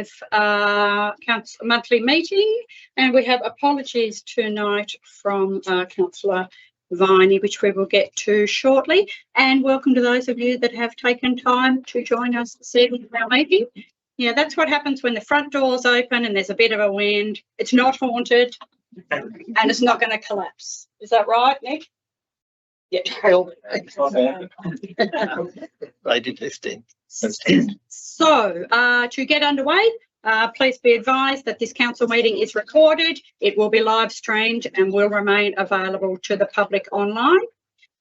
council monthly meeting, and we have apologies tonight from Councillor Viney, which we will get to shortly. And welcome to those of you that have taken time to join us this evening for our meeting. Yeah, that's what happens when the front door's open and there's a bit of a wind. It's not haunted and it's not going to collapse. Is that right, Nick? Yeah. They did lifting. So, to get underway, please be advised that this council meeting is recorded. It will be live streamed and will remain available to the public online.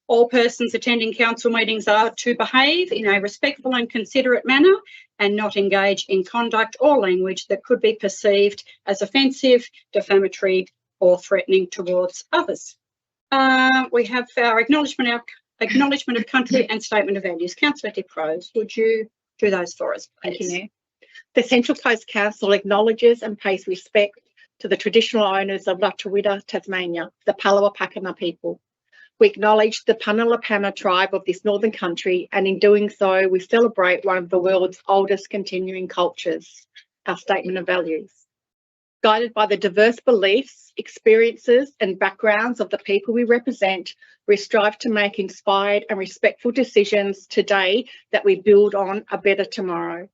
All persons attending council meetings are to behave in a respectful and considerate manner and not engage in conduct or language that could be perceived as offensive, defamatory or threatening towards others. We have our acknowledgement of country and statement of values. Councillor Diprose, would you do those for us, please? Thank you. The Central Coast Council acknowledges and pays respect to the traditional owners of Lutruwita, Tasmania, the Palawa Pakana people. We acknowledge the Punalapana tribe of this northern country, and in doing so, we celebrate one of the world's oldest continuing cultures, our statement of values. Guided by the diverse beliefs, experiences and backgrounds of the people we represent, we strive to make inspired and respectful decisions today that we build on a better tomorrow.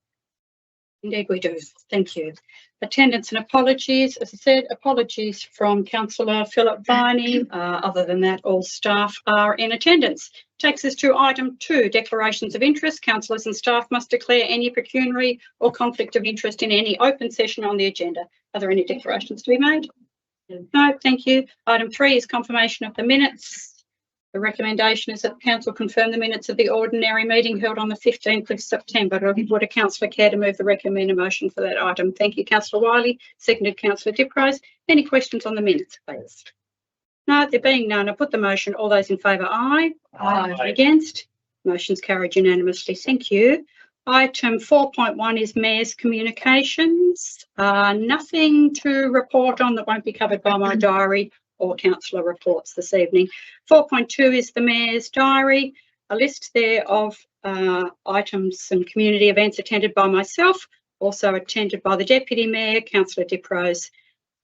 Indeed we do. Thank you. Attendance and apologies. As I said, apologies from Councillor Philip Viney. Other than that, all staff are in attendance. Takes us to item 2, declarations of interest. Councillors and staff must declare any pecuniary or conflict of interest in any open session on the agenda. Are there any declarations to be made? No, thank you. Item 3 is confirmation of the minutes. The recommendation is that council confirm the minutes of the ordinary meeting held on the 15th of September. Would a councillor care to move the recommended motion for that item? Thank you, Councillor Wiley. Seconded, Councillor Diprose. Any questions on the minutes, please? No, there being none, I put the motion. All those in favour, aye. Aye. Against? Motion's carried unanimously. Thank you. Item 4.1 is Mayor's communications. Nothing to report on that won't be covered by my diary or councillor reports this evening. 4.2 is the Mayor's diary, a list there of items and community events attended by myself, also attended by the Deputy Mayor, Councillor Diprose,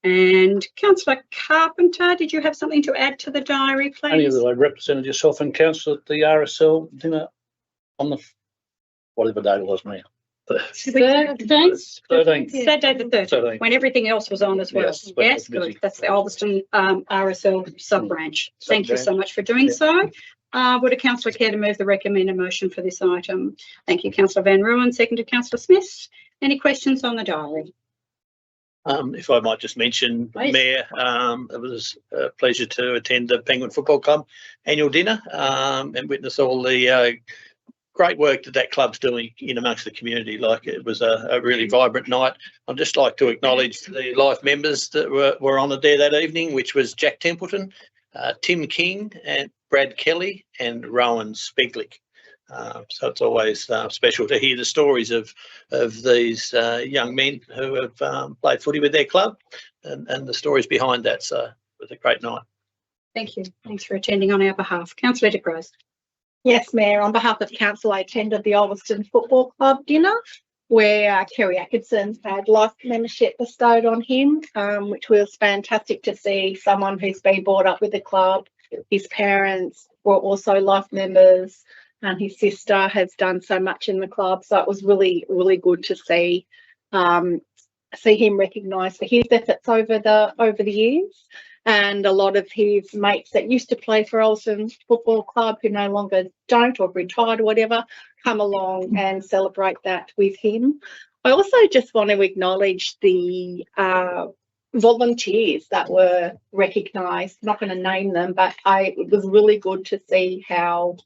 and Councillor Carpenter. Did you have something to add to the diary, please? Only that I represented yourself and Council at the RSL dinner on the whatever day it was now. 13th? 13th. Saturday the 13th, 13th. when everything else was on as well. Yes, good. That's the Alveston RSL sub-branch. Thank you so much for doing so. Would a councillor care to move the recommended motion for this item? Thank you, Councillor Van Ruin. Seconded, Councillor Smith. Any questions on the diary? If I might just mention, Please. Mayor, it was a pleasure to attend the Penguin Football Club annual dinner and witness all the great work that club's doing in amongst the community. Like, it was a really vibrant night. I'd just like to acknowledge the live members that were honoured there that evening, which was Jack Templeton, Tim King and Brad Kelly and Rowan Spiglick. So it's always special to hear the stories of these young men who have played footy with their club and the stories behind that. So it was a great night. Thank you. Thanks for attending on our behalf. Councillor Diprose. Yes, Mayor, on behalf of Council, I attended the Alveston Football Club dinner where Kerry Atkinson had life membership bestowed on him, which was fantastic to see someone who's been brought up with the club. His parents were also life members and his sister has done so much in the club. So it was really, really good to see him recognised for his efforts over the years. And a lot of his mates that used to play for Alveston Football Club who no longer don't or retired or whatever come along and celebrate that with him. I also just want to acknowledge the volunteers that were recognised. Not going to name them, but it was really good to see how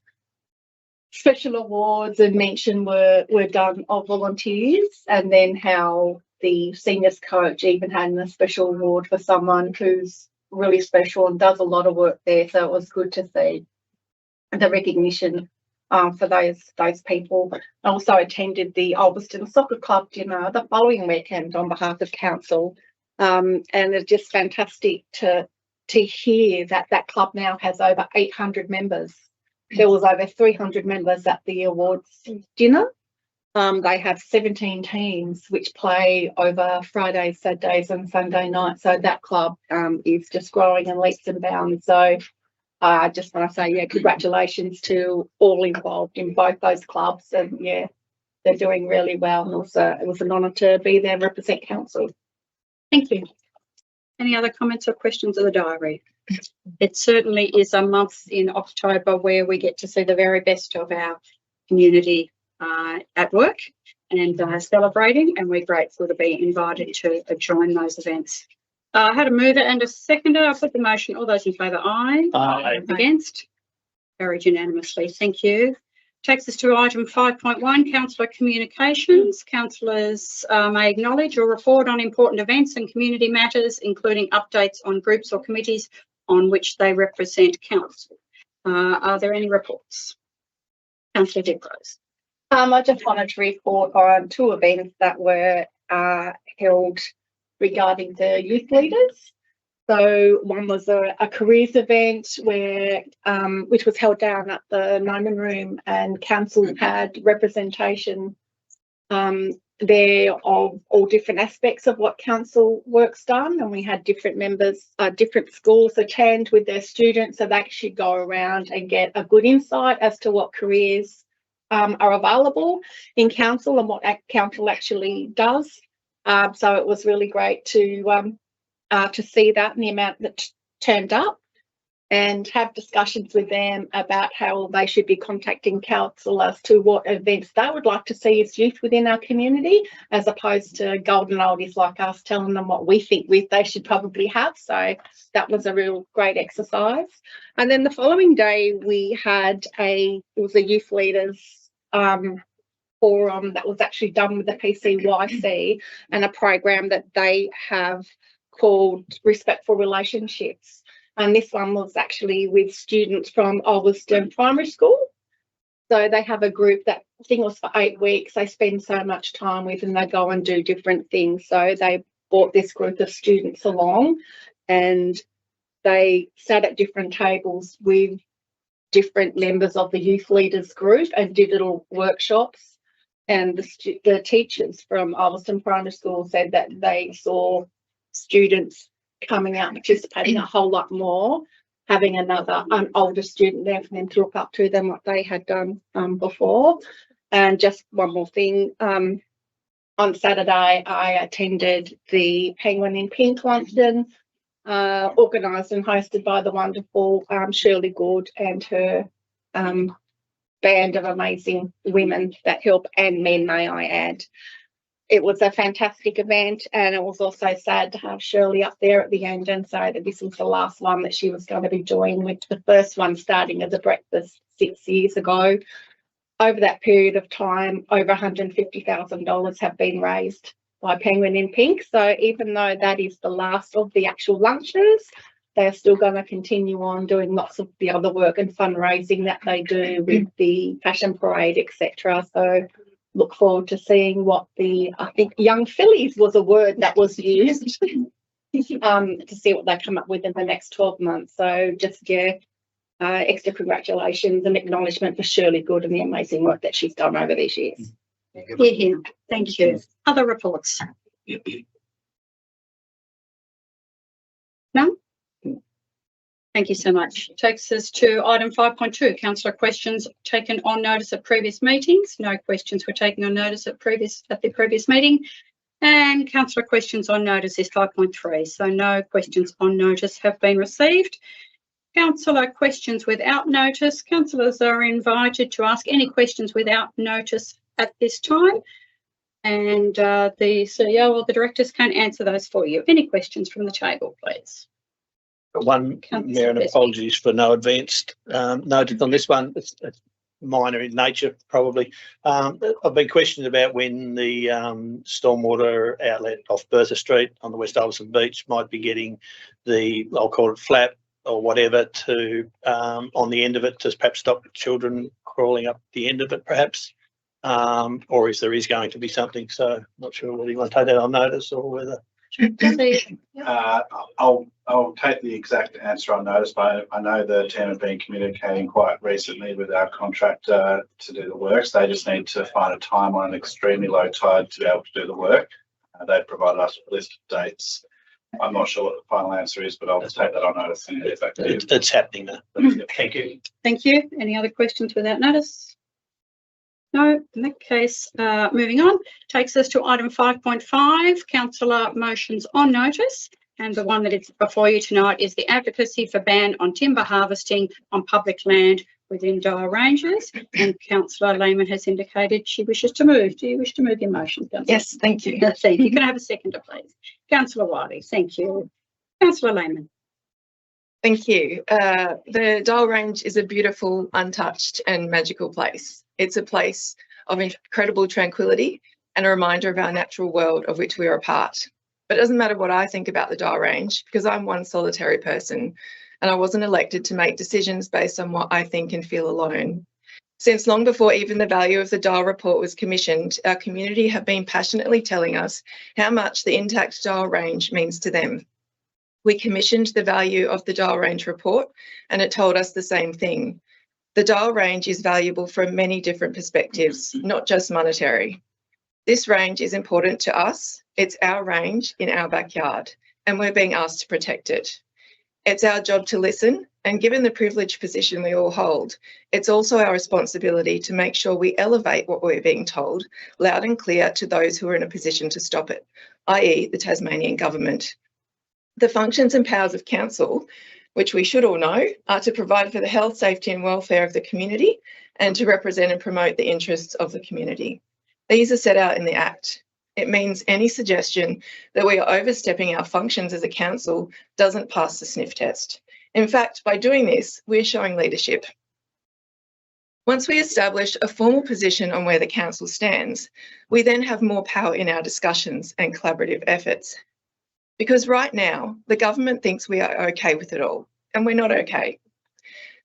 special awards and mention were done of volunteers, and then how the seniors coach even had a special award for someone who's really special and does a lot of work there. So it was good to see the recognition for those people. I also attended the Alveston Soccer Club dinner the following weekend on behalf of council, and it's just fantastic to hear that club now has over 800 members. There was over 300 members at the awards dinner. They have 17 teams which play over Fridays, Saturdays and Sunday nights. So that club is just growing in leaps and bounds. So I just want to say, yeah, congratulations to all involved in both those clubs. And yeah, they're doing really well. And also it was an honour to be there and represent council. Thank you. Any other comments or questions of the diary? It certainly is a month in October where we get to see the very best of our community at work and celebrating, and we're grateful to be invited to join those events. I had a mover and a seconder. I'll put the motion. All those in favour, aye. Aye. Against? Carried unanimously. Thank you. Takes us to item 5.1, councillor communications. Councillors may acknowledge or report on important events and community matters, including updates on groups or committees on which they represent council. Are there any reports? Councillor Dick-Rose. I just wanted to report on 2 events that were held regarding the youth leaders. So one was a careers event where which was held down at the Nyman Room, and council had representation there of all different aspects of what council work's done, and we had different members, different schools attend with their students, so they should go around and get a good insight as to what careers are available in council and what council actually does. So it was really great to see that and the amount that turned up, and have discussions with them about how they should be contacting council as to what events they would like to see as youth within our community, as opposed to golden oldies like us telling them what we think they should probably have. So that was a real great exercise. And then the following day we had it was a youth leaders forum that was actually done with the PCYC, and a program that they have called Respectful Relationships. And this one was actually with students from Ulverston Primary School. So they have a group that I think was for 8 weeks. They spend so much time with, and they go and do different things. So they brought this group of students along, and they sat at different tables with different members of the youth leaders group and did little workshops. And the teachers from Ulverston Primary School said that they saw students coming out participating a whole lot more, having an older student there for them to look up to than what they had done before. And just one more thing, on Saturday I attended the Penguin in Pink luncheon, organised and hosted by the wonderful Shirley Good and her band of amazing women that help, and men, may I add. It was a fantastic event, and it was also sad to have Shirley up there at the end and say that this was the last one that she was going to be doing, with the first one starting as a breakfast 6 years ago. Over that period of time, over $150,000 have been raised by Penguin in Pink. So even though that is the last of the actual lunches, they're still going to continue on doing lots of the other work and fundraising that they do with the fashion parade, etc. So look forward to seeing what I think young fillies was a word that was used, to see what they come up with in the next 12 months. So just, yeah, extra congratulations and acknowledgement for Shirley Good and the amazing work that she's done over these years. Yeah, thank you. Other reports? No? Thank you so much. Takes us to item 5.2, councillor questions taken on notice at previous meetings. No questions were taken on notice at the previous meeting. And councillor questions on notice is 5.3. So no questions on notice have been received. Councillor questions without notice. Councillors are invited to ask any questions without notice at this time. And the CEO or the directors can answer those for you. Any questions from the table, please? One, Mayor, and apologies for no advanced notice on this one. It's minor in nature, probably. I've been questioned about when the stormwater outlet off Bertha Street on the West Ulverston Beach might be getting the, I'll call it flap or whatever, to on the end of it to perhaps stop children crawling up the end of it, perhaps. Or if there is going to be something. So I'm not sure whether you want to take that on notice or whether Steve? I'll take the exact answer on notice, but I know the team have been communicating quite recently with our contractor to do the works. They just need to find a time on an extremely low tide to be able to do the work. They've provided us with a list of dates. I'm not sure what the final answer is, but I'll just take that on notice and get back to you. It's happening now. Thank you. Thank you. Any other questions without notice? No, in that case, moving on, takes us to item 5.5, councillor motions on notice. And the one that is before you tonight is the advocacy for ban on timber harvesting on public land within Darl Ranges. And councillor Lehman has indicated she wishes to move. Do you wish to move your motion, councillor? Yes, thank you. Thank you. Can I have a seconder, please? Councillor Wiley, thank you. Councillor Lehman. Thank you. The Darl Range is a beautiful, untouched and magical place. It's a place of incredible tranquility and a reminder of our natural world of which we are a part. But it doesn't matter what I think about the Darl Range, because I'm one solitary person and I wasn't elected to make decisions based on what I think and feel alone. Since long before even the value of the Darl report was commissioned, our community have been passionately telling us how much the intact Darl Range means to them. We commissioned the value of the Darl Range report and it told us the same thing. The Darl Range is valuable from many different perspectives, not just monetary. This range is important to us. It's our range in our backyard and we're being asked to protect it. It's our job to listen, and given the privileged position we all hold, it's also our responsibility to make sure we elevate what we're being told loud and clear to those who are in a position to stop it, i.e. the Tasmanian government. The functions and powers of council, which we should all know, are to provide for the health, safety and welfare of the community and to represent and promote the interests of the community. These are set out in the Act. It means any suggestion that we are overstepping our functions as a council doesn't pass the sniff test. In fact, by doing this, we're showing leadership. Once we establish a formal position on where the council stands, we then have more power in our discussions and collaborative efforts. Because right now, the government thinks we are okay with it all, and we're not okay.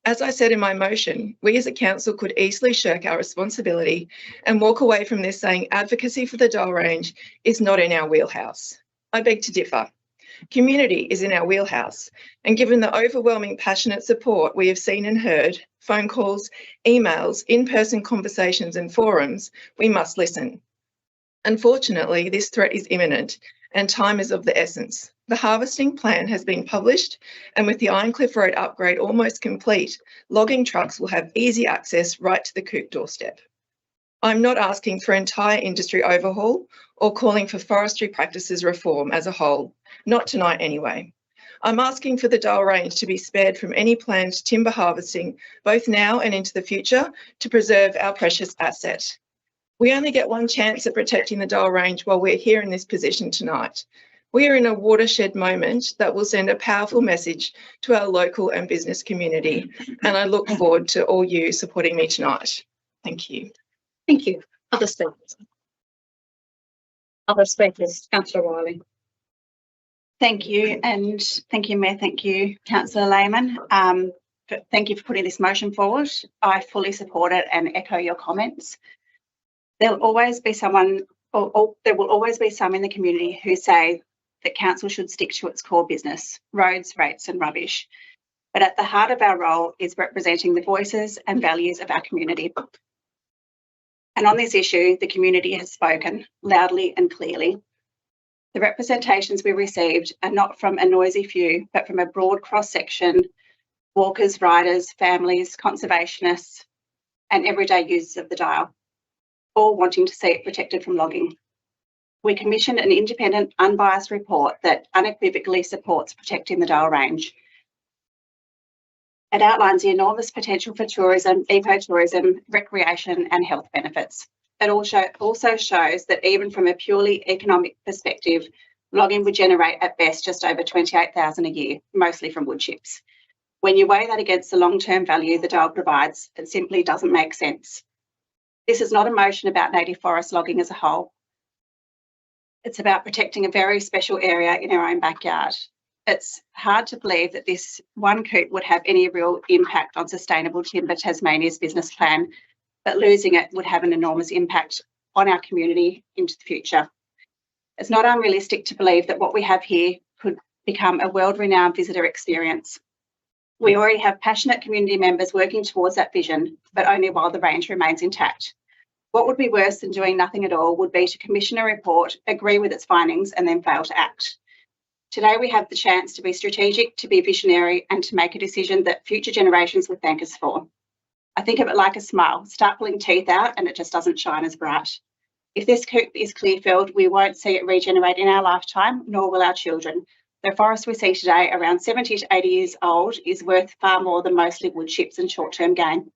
As I said in my motion, we as a council could easily shirk our responsibility and walk away from this saying advocacy for the Darl Range is not in our wheelhouse. I beg to differ. Community is in our wheelhouse, and given the overwhelming passionate support we have seen and heard, phone calls, emails, in-person conversations and forums, we must listen. Unfortunately, this threat is imminent and time is of the essence. The harvesting plan has been published, and with the Ironcliff Road upgrade almost complete, logging trucks will have easy access right to the Coop doorstep. I'm not asking for entire industry overhaul or calling for forestry practices reform as a whole, not tonight anyway. I'm asking for the Darl Range to be spared from any planned timber harvesting, both now and into the future, to preserve our precious asset. We only get one chance at protecting the Darl Range while we're here in this position tonight. We are in a watershed moment that will send a powerful message to our local and business community, and I look forward to all you supporting me tonight. Thank you. Thank you. Other speakers? Other speakers? Councillor Wiley. Thank you, and thank you, Mayor. Thank you, Councillor Lehman. Thank you for putting this motion forward. I fully support it and echo your comments. There'll always be someone, or there will always be some in the community who say that council should stick to its core business, roads, rates and rubbish. But at the heart of our role is representing the voices and values of our community. And on this issue, the community has spoken loudly and clearly. The representations we received are not from a noisy few, but from a broad cross-section, walkers, riders, families, conservationists, and everyday users of the Darl, all wanting to see it protected from logging. We commissioned an independent, unbiased report that unequivocally supports protecting the Darl Range. It outlines the enormous potential for tourism, ecotourism, recreation and health benefits. It also shows that even from a purely economic perspective, logging would generate at best just over $28,000 a year, mostly from wood chips. When you weigh that against the long-term value the Darl provides, it simply doesn't make sense. This is not a motion about native forest logging as a whole. It's about protecting a very special area in our own backyard. It's hard to believe that this one coop would have any real impact on Sustainable Timber Tasmania's business plan, but losing it would have an enormous impact on our community into the future. It's not unrealistic to believe that what we have here could become a world-renowned visitor experience. We already have passionate community members working towards that vision, but only while the range remains intact. What would be worse than doing nothing at all would be to commission a report, agree with its findings, and then fail to act. Today, we have the chance to be strategic, to be visionary, and to make a decision that future generations will thank us for. I think of it like a smile. Start pulling teeth out and it just doesn't shine as bright. If this coop is clear-felled, we won't see it regenerate in our lifetime, nor will our children. The forest we see today, around 70 to 80 years old, is worth far more than mostly wood chips and short-term gain.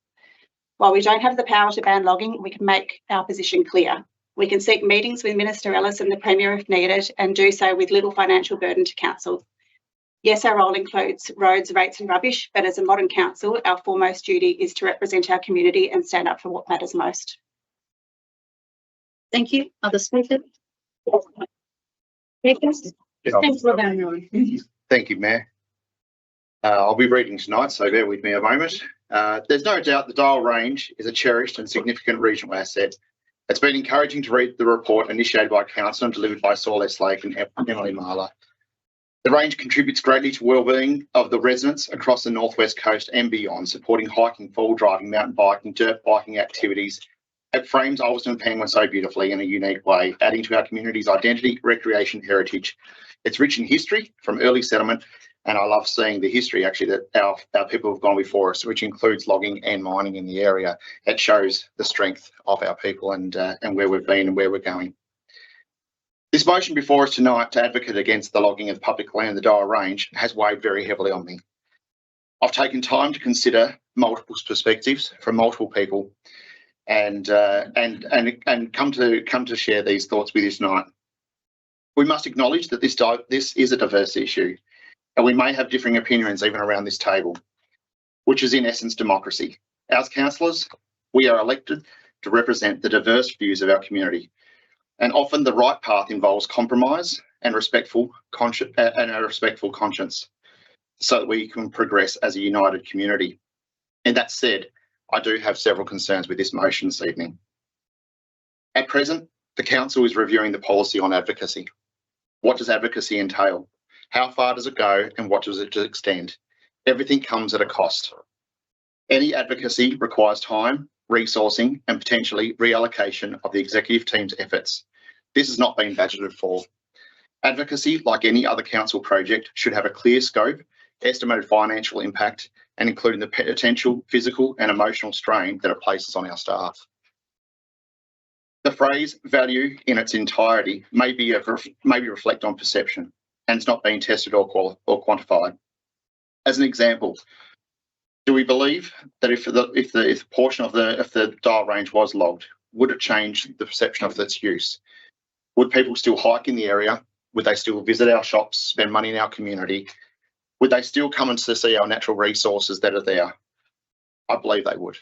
While we don't have the power to ban logging, we can make our position clear. We can seek meetings with Minister Ellis and the Premier if needed, and do so with little financial burden to council. Yes, our role includes roads, rates and rubbish, but as a modern council, our foremost duty is to represent our community and stand up for what matters most. Thank you. Other speakers? Speakers? Councillor Van Rooyen. Thank you, Mayor. I'll be reading tonight, so bear with me a moment. There's no doubt the Dial Range is a cherished and significant regional asset. It's been encouraging to read the report initiated by Council and delivered by Saul S. Lake and Emily Marler. The range contributes greatly to wellbeing of the residents across the Northwest Coast and beyond, supporting hiking, fall driving, mountain biking, dirt biking activities. It frames Ulverstone Penguin so beautifully in a unique way, adding to our community's identity, recreation, heritage. It's rich in history from early settlement, and I love seeing the history actually that our people have gone before us, which includes logging and mining in the area. It shows the strength of our people and where we've been and where we're going. This motion before us tonight to advocate against the logging of public land in the Dial Range has weighed very heavily on me. I've taken time to consider multiple perspectives from multiple people and come to share these thoughts with you tonight. We must acknowledge that this is a diverse issue, and we may have differing opinions even around this table, which is in essence democracy. As councillors, we are elected to represent the diverse views of our community, and often the right path involves compromise and a respectful conscience, so that we can progress as a united community. And that said, I do have several concerns with this motion this evening. At present, the Council is reviewing the policy on advocacy. What does advocacy entail? How far does it go and what does it extend? Everything comes at a cost. Any advocacy requires time, resourcing and potentially reallocation of the executive team's efforts. This has not been budgeted for. Advocacy, like any other council project, should have a clear scope, estimated financial impact, and including the potential physical and emotional strain that it places on our staff. The phrase value in its entirety may reflect on perception, and it's not being tested or quantified. As an example, do we believe that if the portion of the Dial Range was logged, would it change the perception of its use? Would people still hike in the area? Would they still visit our shops, spend money in our community? Would they still come and to see our natural resources that are there? I believe they would.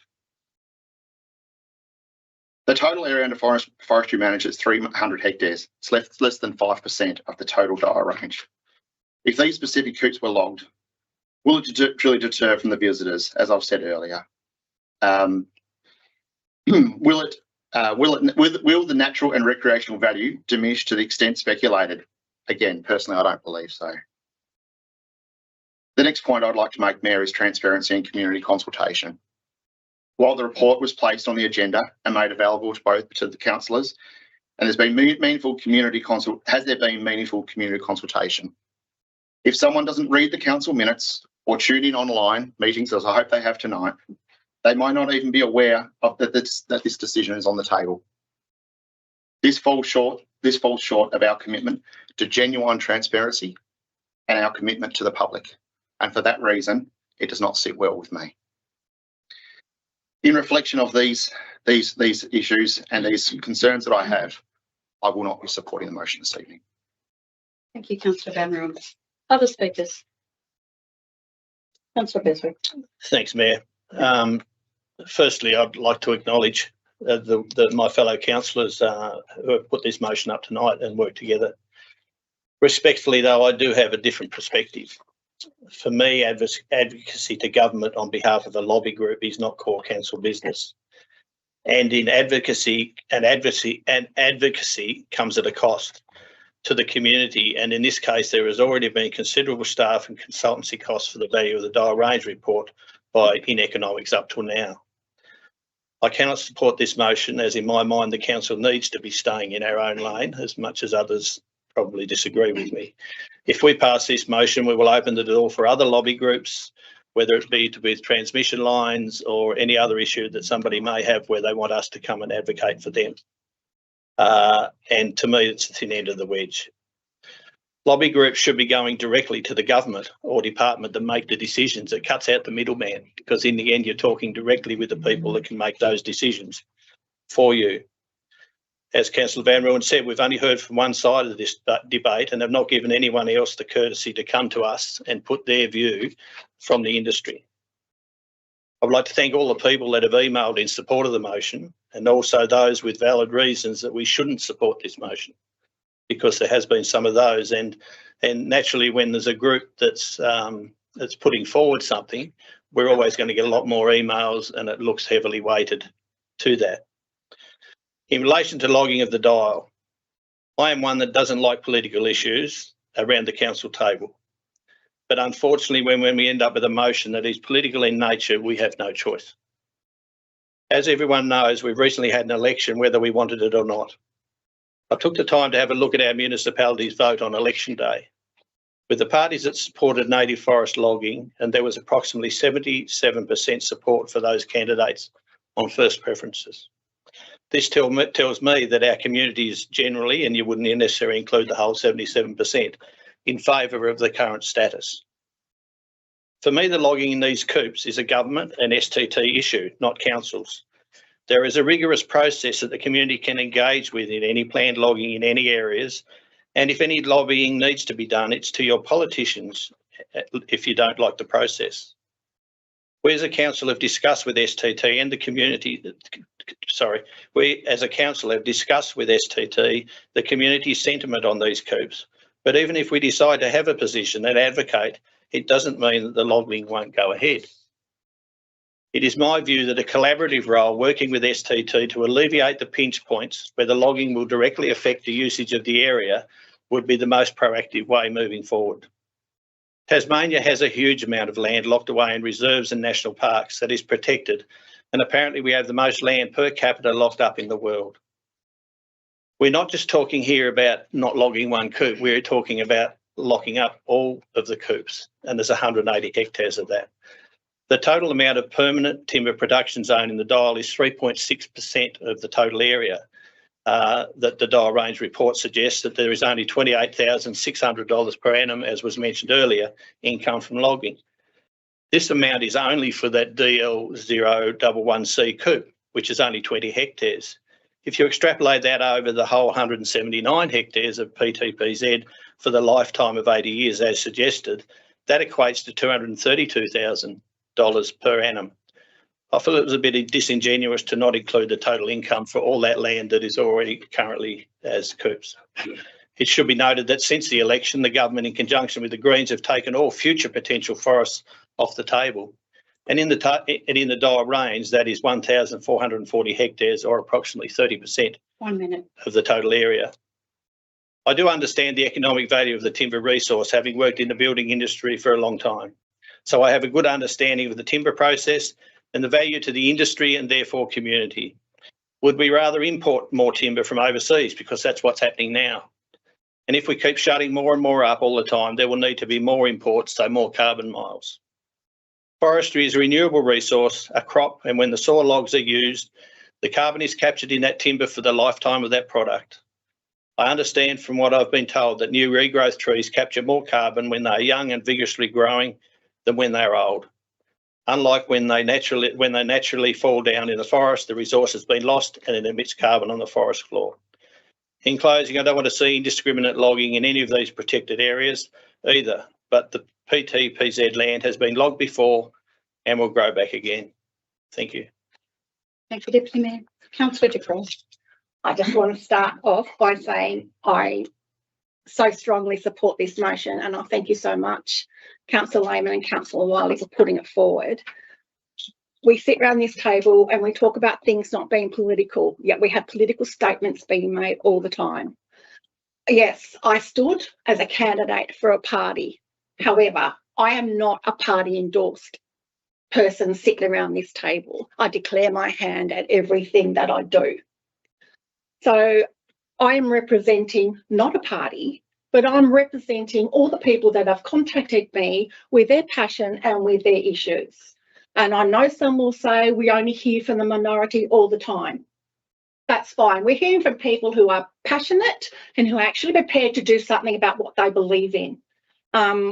The total area under forestry managed is 300 hectares. It's less than 5% of the total Dial Range. If these specific coops were logged, will it truly deter from the visitors, as I've said earlier? Will the natural and recreational value diminish to the extent speculated? Again, personally, I don't believe so. The next point I'd like to make, Mayor, is transparency and community consultation. While the report was placed on the agenda and made available to the councillors, and has there been meaningful community consultation? If someone doesn't read the council minutes or tune in online meetings, as I hope they have tonight, they might not even be aware of that this decision is on the table. This falls short of our commitment to genuine transparency and our commitment to the public. And for that reason, it does not sit well with me. In reflection of these issues and these concerns that I have, I will not be supporting the motion this evening. Thank you, Councillor Van Rooyen. Other speakers? Councillor Beswick. Thanks, Mayor. Firstly, I'd like to acknowledge my fellow councillors who have put this motion up tonight and worked together. Respectfully, though, I do have a different perspective. For me, advocacy to government on behalf of the lobby group is not core council business. And in advocacy comes at a cost. to the community, and in this case there has already been considerable staff and consultancy costs for the value of the Dial Range report in economics up till now. I cannot support this motion, as in my mind the council needs to be staying in our own lane, as much as others probably disagree with me. If we pass this motion, we will open the door for other lobby groups, whether it be to with transmission lines or any other issue that somebody may have where they want us to come and advocate for them. And to me, it's the thin end of the wedge. Lobby groups should be going directly to the government or department that make the decisions. It cuts out the middleman, because in the end, you're talking directly with the people that can make those decisions for you. As Councillor Van Rooyen said, we've only heard from one side of this debate and have not given anyone else the courtesy to come to us and put their view from the industry. I would like to thank all the people that have emailed in support of the motion, and also those with valid reasons that we shouldn't support this motion, because there has been some of those. And naturally, when there's a group that's putting forward something, we're always going to get a lot more emails, and it looks heavily weighted to that. In relation to logging of the dial, I am one that doesn't like political issues around the council table. But unfortunately, when we end up with a motion that is political in nature, we have no choice. As everyone knows, we've recently had an election, whether we wanted it or not. I took the time to have a look at our municipality's vote on election day. With the parties that supported native forest logging, and there was approximately 77% support for those candidates on first preferences. This tells me that our community is generally, and you wouldn't necessarily include the whole 77%, in favour of the current status. For me, the logging in these coops is a government and STT issue, not councils. There is a rigorous process that the community can engage with in any planned logging in any areas, and if any lobbying needs to be done, it's to your politicians if you don't like the process. We as a council have discussed with STT and the community, we as a council have discussed with STT the community sentiment on these coops. But even if we decide to have a position and advocate, it doesn't mean that the logging won't go ahead. It is my view that a collaborative role working with STT to alleviate the pinch points where the logging will directly affect the usage of the area would be the most proactive way moving forward. Tasmania has a huge amount of land locked away in reserves and national parks that is protected, and apparently we have the most land per capita locked up in the world. We're not just talking here about not logging one coop, we're talking about locking up all of the coops, and there's 180 hectares of that. The total amount of permanent timber production zone in the Dial is 3.6% of the total area. That the Dial Range report suggests that there is only $28,600 per annum, as was mentioned earlier, income from logging. This amount is only for that DL011C coop, which is only 20 hectares. If you extrapolate that over the whole 179 hectares of PTPZ for the lifetime of 80 years, as suggested, that equates to $232,000 per annum. I feel it was a bit disingenuous to not include the total income for all that land that is already currently as coops. It should be noted that since the election, the government, in conjunction with the Greens, have taken all future potential forests off the table. And in the Dial Range, that is 1,440 hectares, or approximately 30% 1 minute. of the total area. I do understand the economic value of the timber resource, having worked in the building industry for a long time. So I have a good understanding of the timber process and the value to the industry and therefore community. Would we rather import more timber from overseas, because that's what's happening now? And if we keep shutting more and more up all the time, there will need to be more imports, so more carbon miles. Forestry is a renewable resource, a crop, and when the saw logs are used, the carbon is captured in that timber for the lifetime of that product. I understand from what I've been told that new regrowth trees capture more carbon when they are young and vigorously growing than when they are old. Unlike when they naturally fall down in the forest, the resource has been lost and it emits carbon on the forest floor. In closing, I don't want to see indiscriminate logging in any of these protected areas either, but the PTPZ land has been logged before and will grow back again. Thank you. Thank you, Deputy Mayor. Councillor de Croo. I just want to start off by saying I so strongly support this motion, and I thank you so much, Councillor Lehman and Councillor Wiley, for putting it forward. We sit around this table and we talk about things not being political, yet we have political statements being made all the time. yes, I stood as a candidate for a party. However, I am not a party endorsed person sitting around this table. I declare my hand at everything that I do. So I am representing not a party, but I'm representing all the people that have contacted me with their passion and with their issues. And I know some will say we only hear from the minority all the time. That's fine. We're hearing from people who are passionate and who are actually prepared to do something about what they believe in.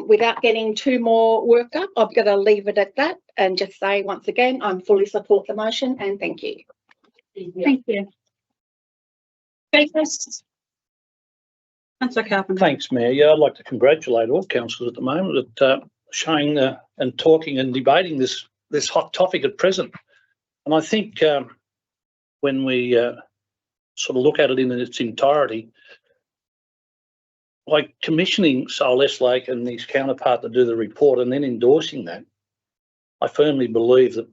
Without getting too more worked up, I'm going to leave it at that and just say once again, I fully support the motion and thank you. Thank you. Councillor Carpenter. Thanks, Mayor. Yeah, I'd like to congratulate all councillors at the moment at showing and talking and debating this hot topic at present. And I think when we sort of look at it in its entirety, like commissioning Sol Estlake and his counterpart to do the report and then endorsing that, I firmly believe that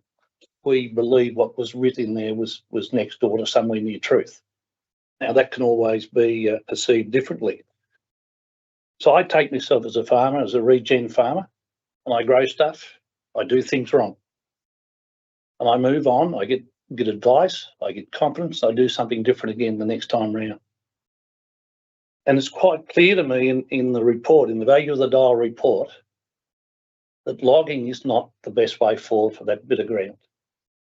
we believe what was written there was next door to somewhere near truth. Now, that can always be perceived differently. So I take myself as a farmer, as a regen farmer, and I grow stuff. I do things wrong. And I move on, I get advice, I get confidence, I do something different again the next time round. And it's quite clear to me in the report, in the value of the dial report, that logging is not the best way forward for that bit of ground.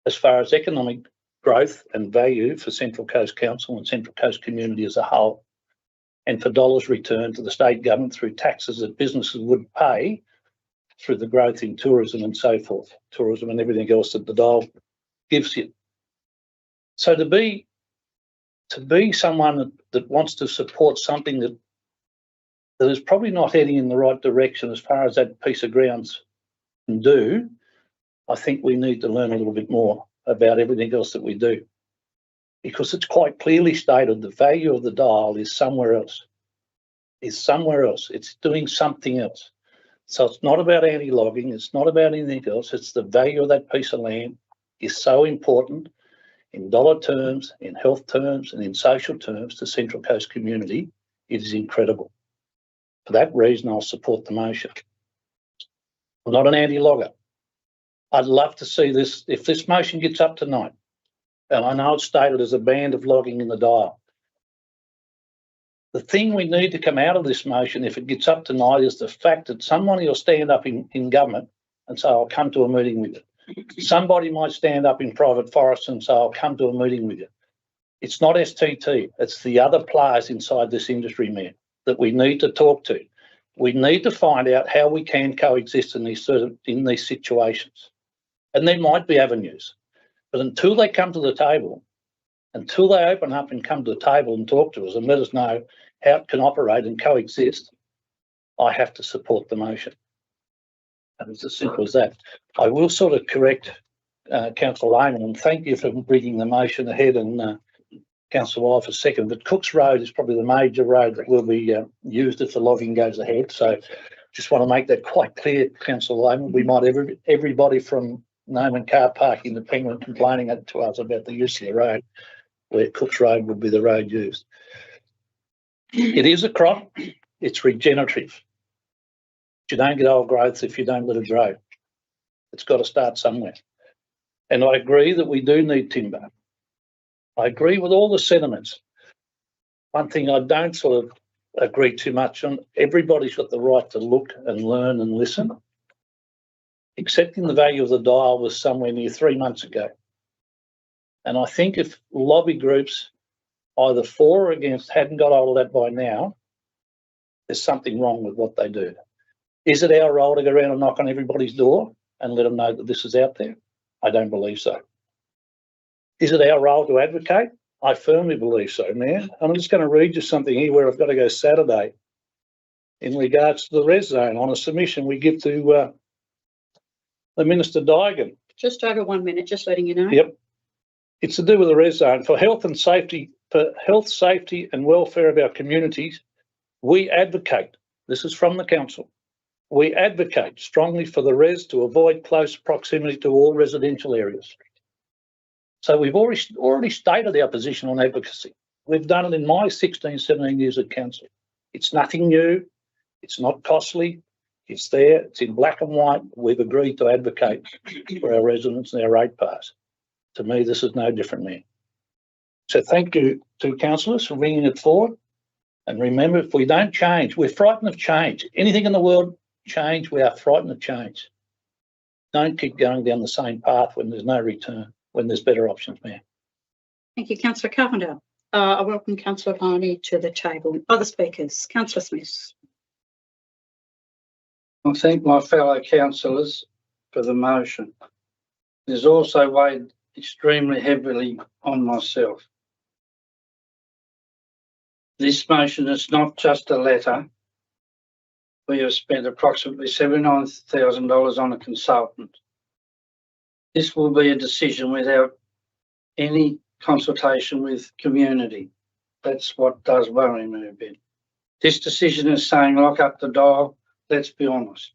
As far as economic growth and value for Central Coast Council and Central Coast community as a whole, and for dollars returned to the state government through taxes that businesses would pay through the growth in tourism and so forth, tourism and everything else that the dial gives you. So to be someone that wants to support something that is probably not heading in the right direction as far as that piece of ground can do, I think we need to learn a little bit more about everything else that we do, because it's quite clearly stated the value of the dial is somewhere else. It's doing something else. So it's not about anti-logging. It's not about anything else. It's the value of that piece of land is so important in dollar terms, in health terms, and in social terms to Central Coast community. It is incredible. For that reason, I'll support the motion. I'm not an anti-logger. I'd love to see this, if this motion gets up tonight, and I know it's stated as a ban of logging in the dial. The thing we need to come out of this motion, if it gets up tonight, is the fact that somebody will stand up in government and say, I'll come to a meeting with you. Somebody might stand up in private forests and say, I'll come to a meeting with you. It's not STT, it's the other players inside this industry, man, that we need to talk to. We need to find out how we can coexist in these situations. And there might be avenues, but until they come to the table, until they open up and come to the table and talk to us and let us know how it can operate and coexist, I have to support the motion. And it's as simple as that. I will sort of correct Councillor Lehman, and thank you for bringing the motion ahead, and Councillor Wire for second. But Cooks Road is probably the major road that will be used if the logging goes ahead. So just want to make that quite clear, Councillor Lehman. We might everybody from Noman car parking the Penguin complaining to us about the use of the road, where Cooks Road would be the road used. It is a crop, it's regenerative. You don't get old growth if you don't let it grow. It's got to start somewhere. And I agree that we do need timber. I agree with all the sentiments. One thing I don't sort of agree too much on, everybody's got the right to look and learn and listen. Accepting the value of the dial was somewhere near 3 months ago. And I think if lobby groups, either for or against, hadn't got hold of that by now, there's something wrong with what they do. Is it our role to go around and knock on everybody's door and let them know that this is out there? I don't believe so. Is it our role to advocate? I firmly believe so, Mayor. I'm just going to read you something here where I've got to go Saturday in regards to the res zone on a submission we give to the Minister Digan. Just over 1 minute, just letting you know. Yep. It's to do with the res zone. For health, safety and welfare of our communities, we advocate, this is from the council, we advocate strongly for the res to avoid close proximity to all residential areas. So we've already stated our position on advocacy. We've done it in my 16, 17 years at council. It's nothing new. It's not costly. It's there. It's in black and white. We've agreed to advocate for our residents and our ratepayers. To me, this is no different now. So thank you to councillors for bringing it forward. And remember, if we don't change, we're frightened of change. Anything in the world change, we are frightened of change. Don't keep going down the same path when there's no return, when there's better options, Mayor. Thank you, Councillor Carpenter. I welcome Councillor Viney to the table. Other speakers, Councillor Smith. I thank my fellow councillors for the motion. It has also weighed extremely heavily on myself. This motion is not just a letter. We have spent approximately $79,000 on a consultant. This will be a decision without any consultation with community. That's what does worry me a bit. This decision is saying lock up the dial. Let's be honest.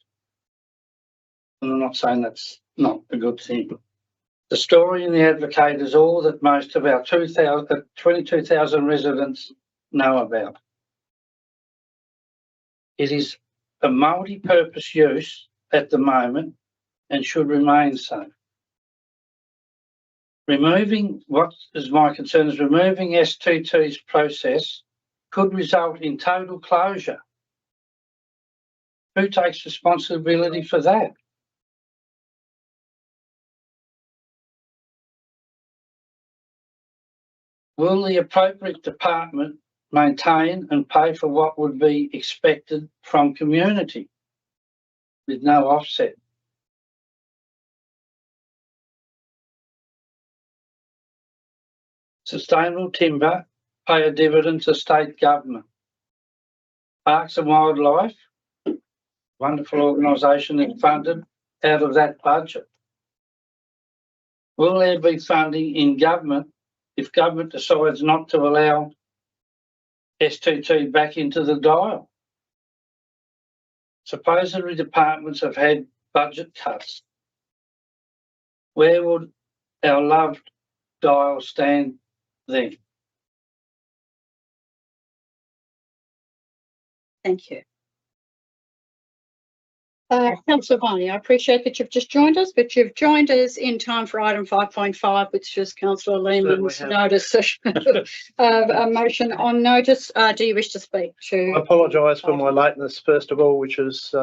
And I'm not saying that's not a good thing. The story in the Advocate is all that most of our 22,000 residents know about. It is a multi-purpose use at the moment and should remain so. What is my concern is removing STT's process could result in total closure. Who takes responsibility for that? Will the appropriate department maintain and pay for what would be expected from community with no offset? Sustainable Timber pay a dividend to state government. Parks and Wildlife, wonderful organisation, is funded out of that budget. Will there be funding in government if government decides not to allow STT back into the dial? Supposedly departments have had budget cuts. Where would our loved dial stand then? Thank you. Councillor Viney, I appreciate that you've just joined us, but you've joined us in time for item 5.5, which is Councillor Lehman's notice a motion on notice. Do you wish to speak to? I apologise for my lateness, first of all, which is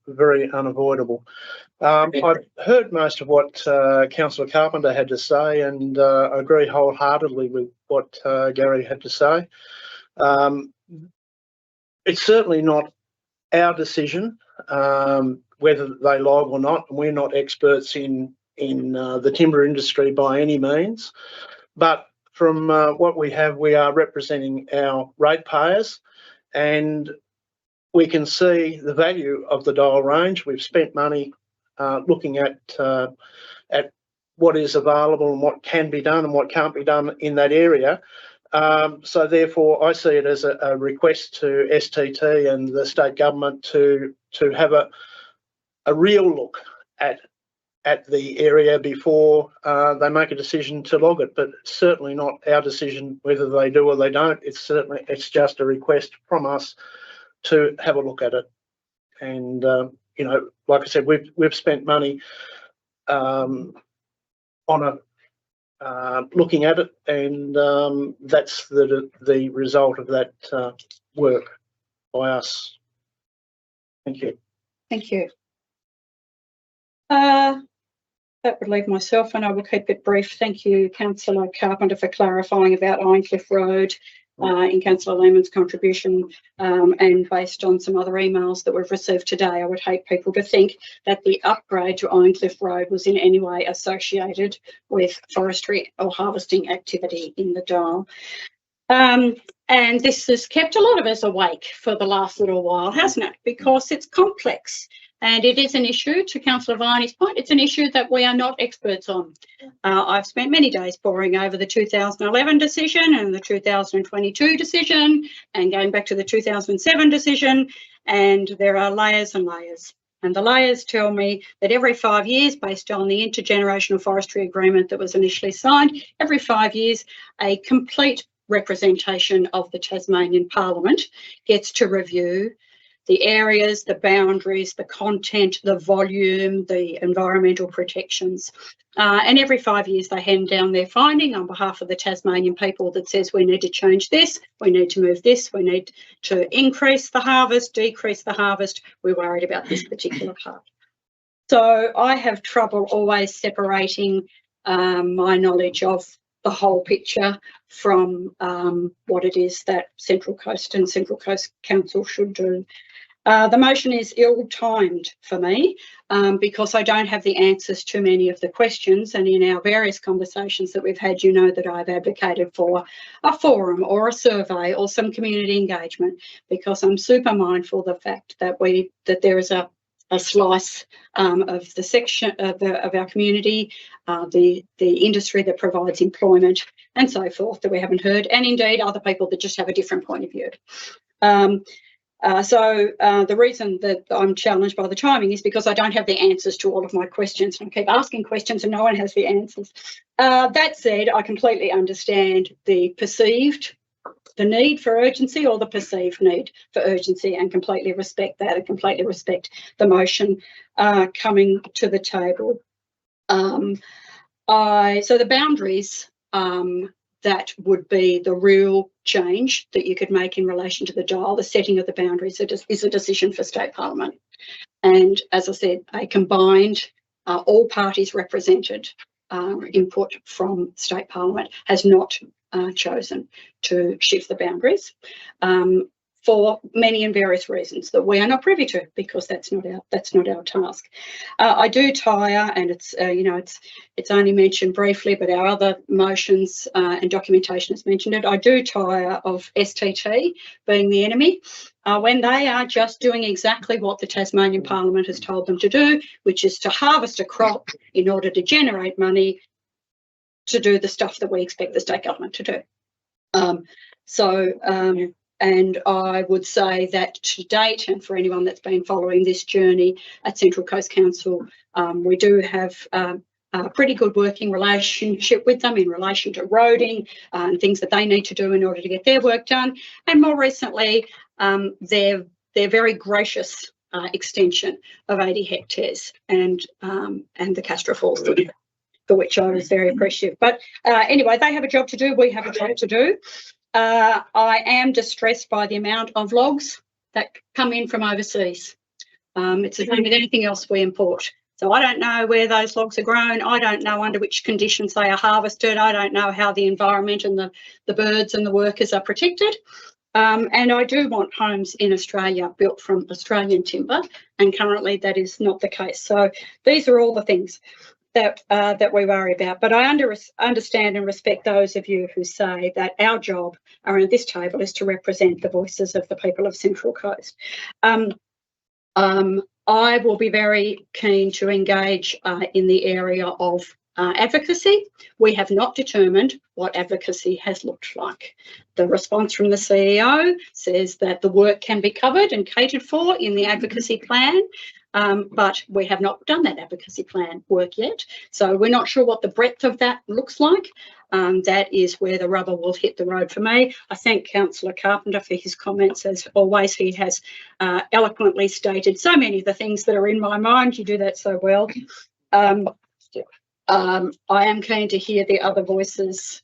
very unavoidable. I've heard most of what Councillor Carpenter had to say, and I agree wholeheartedly with what Gary had to say. It's certainly not our decision whether they log or not. We're not experts in the timber industry by any means, but from what we have, we are representing our ratepayers, and we can see the value of the dial range. We've spent money looking at what is available and what can be done and what can't be done in that area. So therefore, I see it as a request to STT and the state government to have a real look at the area before they make a decision to log it. But it's certainly not our decision whether they do or they don't. It's just a request from us to have a look at it. And you know, like I said, we've spent money on looking at it, and that's the result of that work by us. Thank you. Thank you. That would leave myself, and I will keep it brief. Thank you, Councillor Carpenter, for clarifying about Ironcliff Road in Councillor Lehman's contribution, and based on some other emails that we've received today, I would hate people to think that the upgrade to Ironcliff Road was in any way associated with forestry or harvesting activity in the dial. And this has kept a lot of us awake for the last little while, hasn't it? Because it's complex. And it is an issue, to Councillor Viney's point, it's an issue that we are not experts on. I've spent many days poring over the 2011 decision and the 2022 decision and going back to the 2007 decision, and there are layers and layers. And the layers tell me that every 5 years, based on the intergenerational forestry agreement that was initially signed, every 5 years, a complete representation of the Tasmanian Parliament gets to review the areas, the boundaries, the content, the volume, the environmental protections. And every 5 years they hand down their finding on behalf of the Tasmanian people that says we need to change this, we need to move this, we need to increase the harvest, decrease the harvest, we're worried about this particular part. So I have trouble always separating my knowledge of the whole picture from what it is that Central Coast and Central Coast Council should do. The motion is ill-timed for me because I don't have the answers to many of the questions, and in our various conversations that we've had, you know that I've advocated for a forum or a survey or some community engagement, because I'm super mindful of the fact that there is a slice of the section of our community, the industry that provides employment and so forth that we haven't heard, and indeed other people that just have a different point of view. So the reason that I'm challenged by the timing is because I don't have the answers to all of my questions, and I keep asking questions and no one has the answers. That said, I completely understand the need for urgency or the perceived need for urgency, and completely respect that, and completely respect the motion coming to the table. So the boundaries, that would be the real change that you could make in relation to the dial. The setting of the boundaries is a decision for State Parliament. And as I said, a combined, all parties represented input from State Parliament has not chosen to shift the boundaries for many and various reasons that we are not privy to, because that's not our task. I do tire, and it's it's only mentioned briefly, but our other motions and documentation has mentioned it. I do tire of STT being the enemy when they are just doing exactly what the Tasmanian Parliament has told them to do, which is to harvest a crop in order to generate money to do the stuff that we expect the state government to do. And I would say that to date, and for anyone that's been following this journey at Central Coast Council, we do have a pretty good working relationship with them in relation to roading and things that they need to do in order to get their work done. And more recently, their very gracious extension of 80 hectares and the Castro Falls, for which I was very appreciative. But anyway, they have a job to do, we have a job to do. I am distressed by the amount of logs that come in from overseas. It's the same with anything else we import. So I don't know where those logs are grown. I don't know under which conditions they are harvested. I don't know how the environment and the birds and the workers are protected. And I do want homes in Australia built from Australian timber, and currently that is not the case. So these are all the things that we worry about. But I understand and respect those of you who say that our job around this table is to represent the voices of the people of Central Coast. I will be very keen to engage in the area of advocacy. We have not determined what advocacy has looked like. The response from the CEO says that the work can be covered and catered for in the advocacy plan, but we have not done that advocacy plan work yet. So we're not sure what the breadth of that looks like. That is where the rubber will hit the road for me. I thank Councillor Carpenter for his comments. As always, he has eloquently stated so many of the things that are in my mind. You do that so well. I am keen to hear the other voices.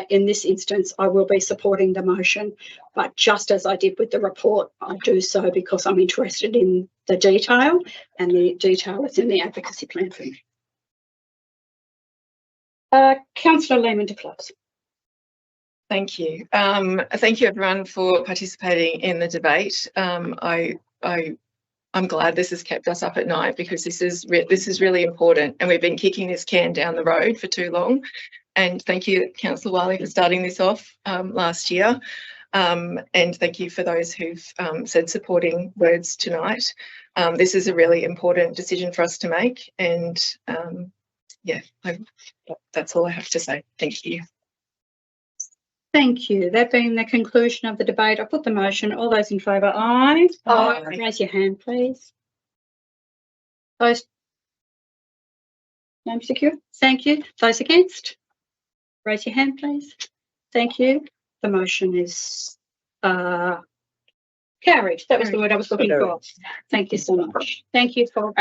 In this instance, I will be supporting the motion, but just as I did with the report, I do so because I'm interested in the detail, and the detail is in the advocacy plan for me. Councillor Lehmann to close. Thank you. Thank you everyone for participating in the debate. I'm glad this has kept us up at night, because this is really important, and we've been kicking this can down the road for too long. And thank you, Councillor Wiley, for starting this off last year. And thank you for those who've said supporting words tonight. This is a really important decision for us to make, and yeah, that's all I have to say. Thank you. Thank you. That being the conclusion of the debate, I put the motion. All those in favour, aye. Aye. Raise your hand, please. Those names secure. Thank you. Those against, raise your hand, please. Thank you. The motion is carried. That was the word I was looking for. Thank you so much. Thank you for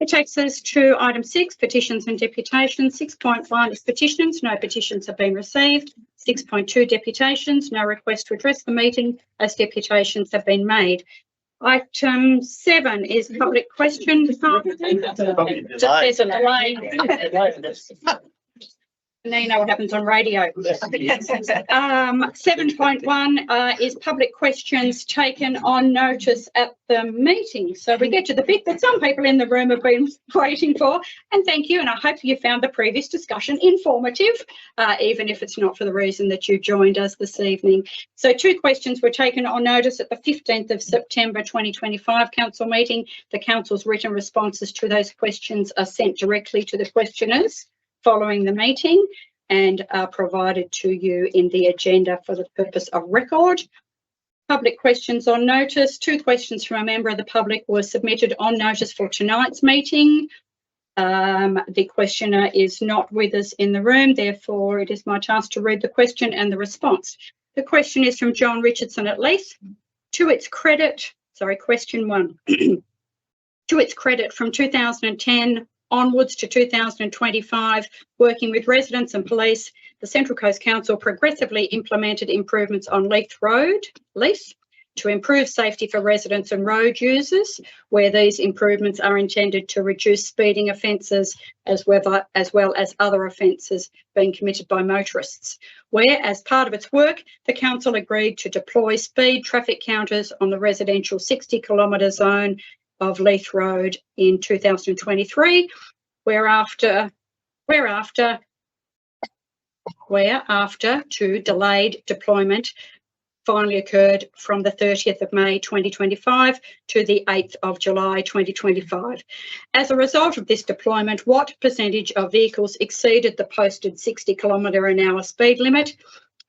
It takes us to item 6, petitions and deputations. 6.1 is petitions. No petitions have been received. 6.2, deputations. No request to address the meeting as deputations have been made. Item 7 is public question. There's a delay. And then you know what happens on radio. 7.1 is public questions taken on notice at the meeting. So we get to the bit that some people in the room have been waiting for. And thank you. And I hope you found the previous discussion informative, even if it's not for the reason that you joined us this evening. So 2 questions were taken on notice at the 15th of September 2025 council meeting. The council's written responses to those questions are sent directly to the questioners following the meeting and are provided to you in the agenda for the purpose of record. Public questions on notice. 2 questions from a member of the public were submitted on notice for tonight's meeting. The questioner is not with us in the room, therefore it is my task to read the question and the response. The question is from John Richardson at Leith. To its credit, question 1. To its credit, from 2010 onwards to 2025, working with residents and police, the Central Coast Council progressively implemented improvements on Leith Road, Leith, to improve safety for residents and road users, where these improvements are intended to reduce speeding offences as well as other offences being committed by motorists. Where, as part of its work, the Council agreed to deploy speed traffic counters on the residential 60-kilometre zone of Leith Road in 2023, whereafter to delayed deployment finally occurred from the 30th of May 2025 to the 8th of July 2025. As a result of this deployment, what percentage of vehicles exceeded the posted 60-kilometre-an-hour speed limit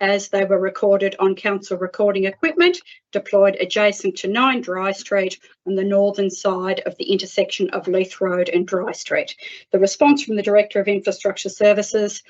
as they were recorded on council recording equipment deployed adjacent to 9 Dry Street on the northern side of the intersection of Leith Road and Dry Street? The response from the Director of Infrastructure Services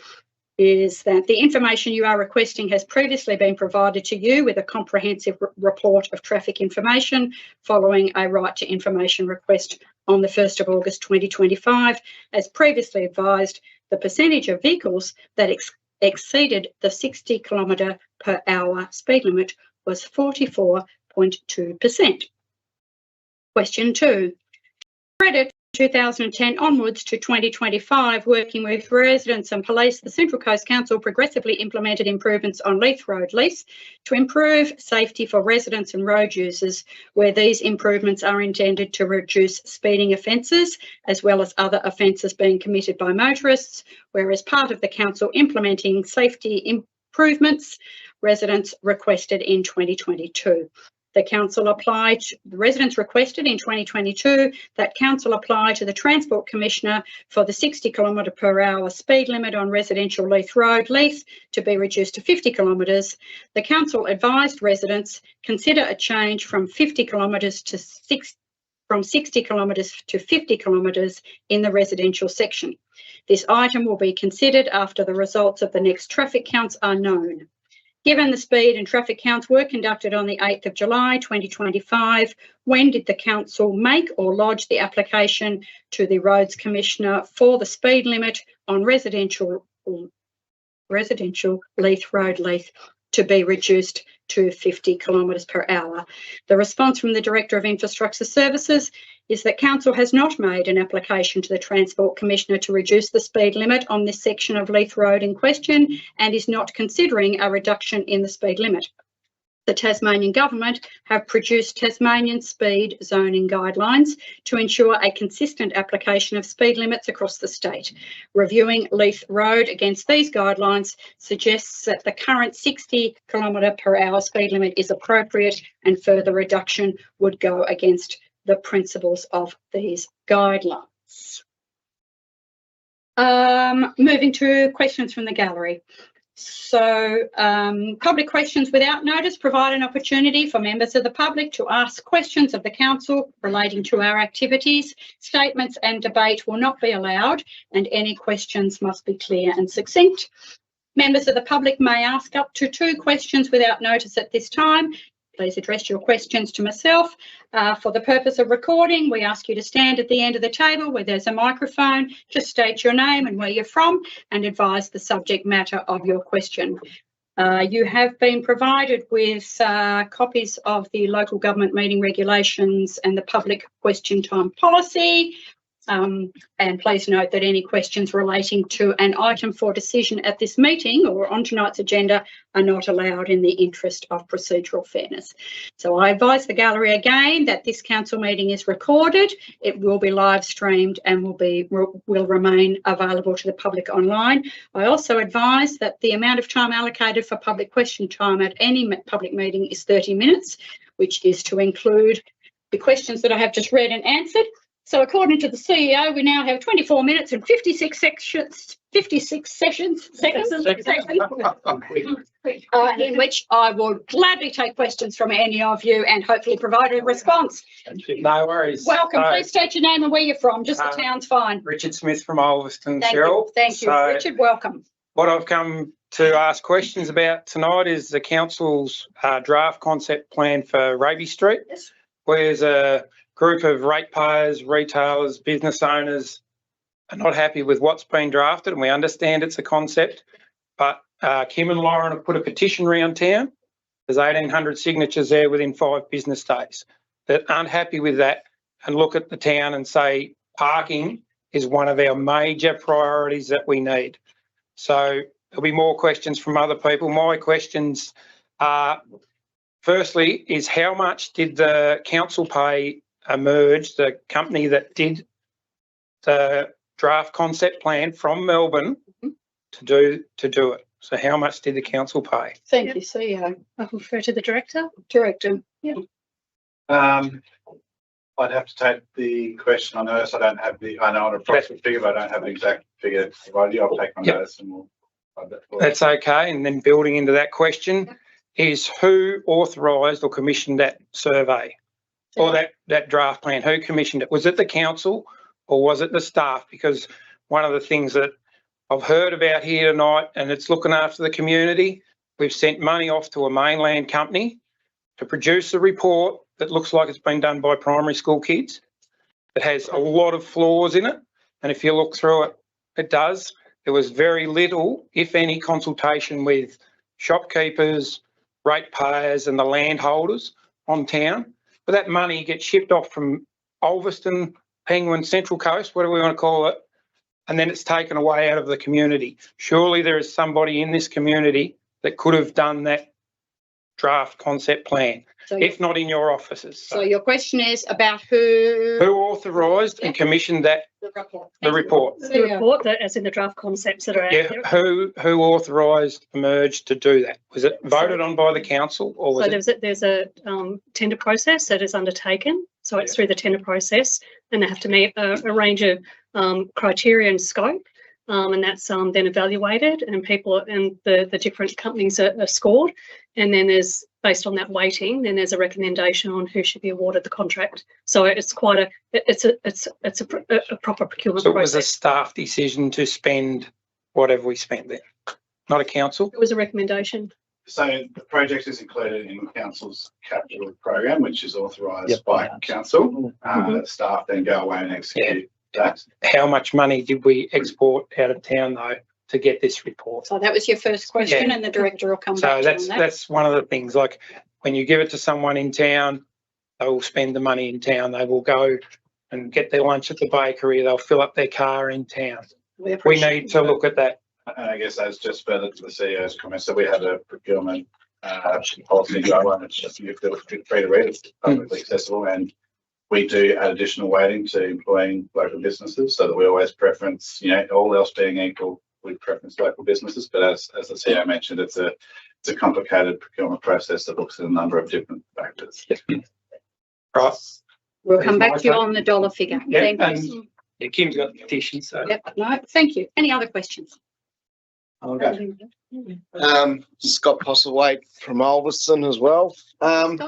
is that the information you are requesting has previously been provided to you with a comprehensive report of traffic information following a right to information request on the 1st of August 2025. As previously advised, the percentage of vehicles that exceeded the 60-kilometre-per-hour speed limit was 44.2%. Question 2. Credit 2010 onwards to 2025, working with residents and police, the Central Coast Council progressively implemented improvements on Leith Road, Leith, to improve safety for residents and road users, where these improvements are intended to reduce speeding offences as well as other offences being committed by motorists, whereas part of the Council implementing safety improvements, residents requested in 2022. The residents requested in 2022 that Council apply to the Transport Commissioner for the 60-kilometre-per-hour speed limit on residential Leith Road, Leith, to be reduced to 50 kilometres. The Council advised residents consider a change from 50 kilometres to 60 kilometres to 50 kilometres in the residential section. This item will be considered after the results of the next traffic counts are known. Given the speed and traffic counts were conducted on the 8th of July 2025, when did the Council make or lodge the application to the Roads Commissioner for the speed limit on residential Leith Road, Leith, to be reduced to 50 kilometres per hour? The response from the Director of Infrastructure Services is that Council has not made an application to the Transport Commissioner to reduce the speed limit on this section of Leith Road in question and is not considering a reduction in the speed limit. The Tasmanian Government have produced Tasmanian speed zoning guidelines to ensure a consistent application of speed limits across the state. Reviewing Leith Road against these guidelines suggests that the current 60-kilometre-per-hour speed limit is appropriate and further reduction would go against the principles of these guidelines. Moving to questions from the gallery. So public questions without notice provide an opportunity for members of the public to ask questions of the Council relating to our activities. Statements and debate will not be allowed and any questions must be clear and succinct. Members of the public may ask up to 2 questions without notice at this time. Please address your questions to myself. For the purpose of recording, we ask you to stand at the end of the table where there's a microphone. Just state your name and where you're from and advise the subject matter of your question. You have been provided with copies of the local government meeting regulations and the public question time policy. And please note that any questions relating to an item for decision at this meeting or on tonight's agenda are not allowed in the interest of procedural fairness. So I advise the gallery again that this council meeting is recorded. It will be live streamed and will remain available to the public online. I also advise that the amount of time allocated for public question time at any public meeting is 30 minutes, which is to include the questions that I have just read and answered. So according to the CEO, we now have 24 minutes and 56 seconds, in which I will gladly take questions from any of you and hopefully provide a response. No worries. Welcome. Please state your name and where you're from. Just the town's fine. Richard Smith from Ulverston, Thank Cheryl. you. Thank you, So Richard. Welcome. what I've come to ask questions about tonight is the council's draft concept plan for Raby Street. Yes. Where's a group of ratepayers, retailers, business owners are not happy with what's been drafted, and we understand it's a concept, but Kim and Lauren have put a petition around town. There's 1,800 signatures there within 5 business days that aren't happy with that and look at the town and say parking is one of our major priorities that we need. So there'll be more questions from other people. My questions are, firstly, is how much did the council pay Emerge, the company that did the draft concept plan from Melbourne to do it? So how much did the council pay? Thank you, CEO. I'll refer to the director. Director. Yeah. I'd have to take the question on notice. I don't have I know an approximate figure, but I don't have the exact figure to provide you. I'll take my notice and we'll find that for you. That's okay. And then building into that question is who authorised or commissioned that survey or that draft plan? Who commissioned it? Was it the council or was it the staff? Because one of the things that I've heard about here tonight, and it's looking after the community, we've sent money off to a mainland company to produce a report that looks like it's been done by primary school kids. It has a lot of flaws in it. And if you look through it, it does. There was very little, if any, consultation with shopkeepers, ratepayers and the landholders on town. But that money gets shipped off from Ulverston, Penguin, Central Coast, whatever we want to call it, and then it's taken away out of the community. Surely there is somebody in this community that could have done that draft concept plan, So, if not in your offices. so your question is about who Authorised and commissioned that the report. the report? The report, that, as in the draft concepts that are out Yeah, there. who authorised Emerge to do that? Was it voted on by the council or was So it? there's a tender process that is undertaken. So it's through the tender process, and they have to meet a range of criteria and scope, and that's then evaluated, and people and the different companies are scored, and then there's, based on that weighting, then there's a recommendation on who should be awarded the contract. So it's quite a proper procurement So it was a process. staff decision to spend whatever we spent there, not a council? It was a recommendation. So the project is included in council's capital program, which is authorised by council. Staff then go away and execute that. How much money did we export out of town though to get this report? So that was your first question, Yeah. and the director will come So back to you on that. that's one of the things, like when you give it to someone in town, they will spend the money in town. They will go and get their lunch at the bakery. They'll fill up their car in town. We need to look at that. And I guess that's just further to the CEO's comments. So we have a procurement policy guideline. It's just, you feel free to read. It's publicly accessible, and we do add additional weighting to employing local businesses, so that we always preference, all else being equal, we preference local businesses. But as the CEO mentioned, it's a complicated procurement process that looks at a number of different factors. Right. We'll come back to you on the dollar figure. Yeah, Thank you. and yeah, Kim's got the petition, so. Yep, no, thank you. Any other questions? Scott Postlethwaite from Ulverston as well. Thanks,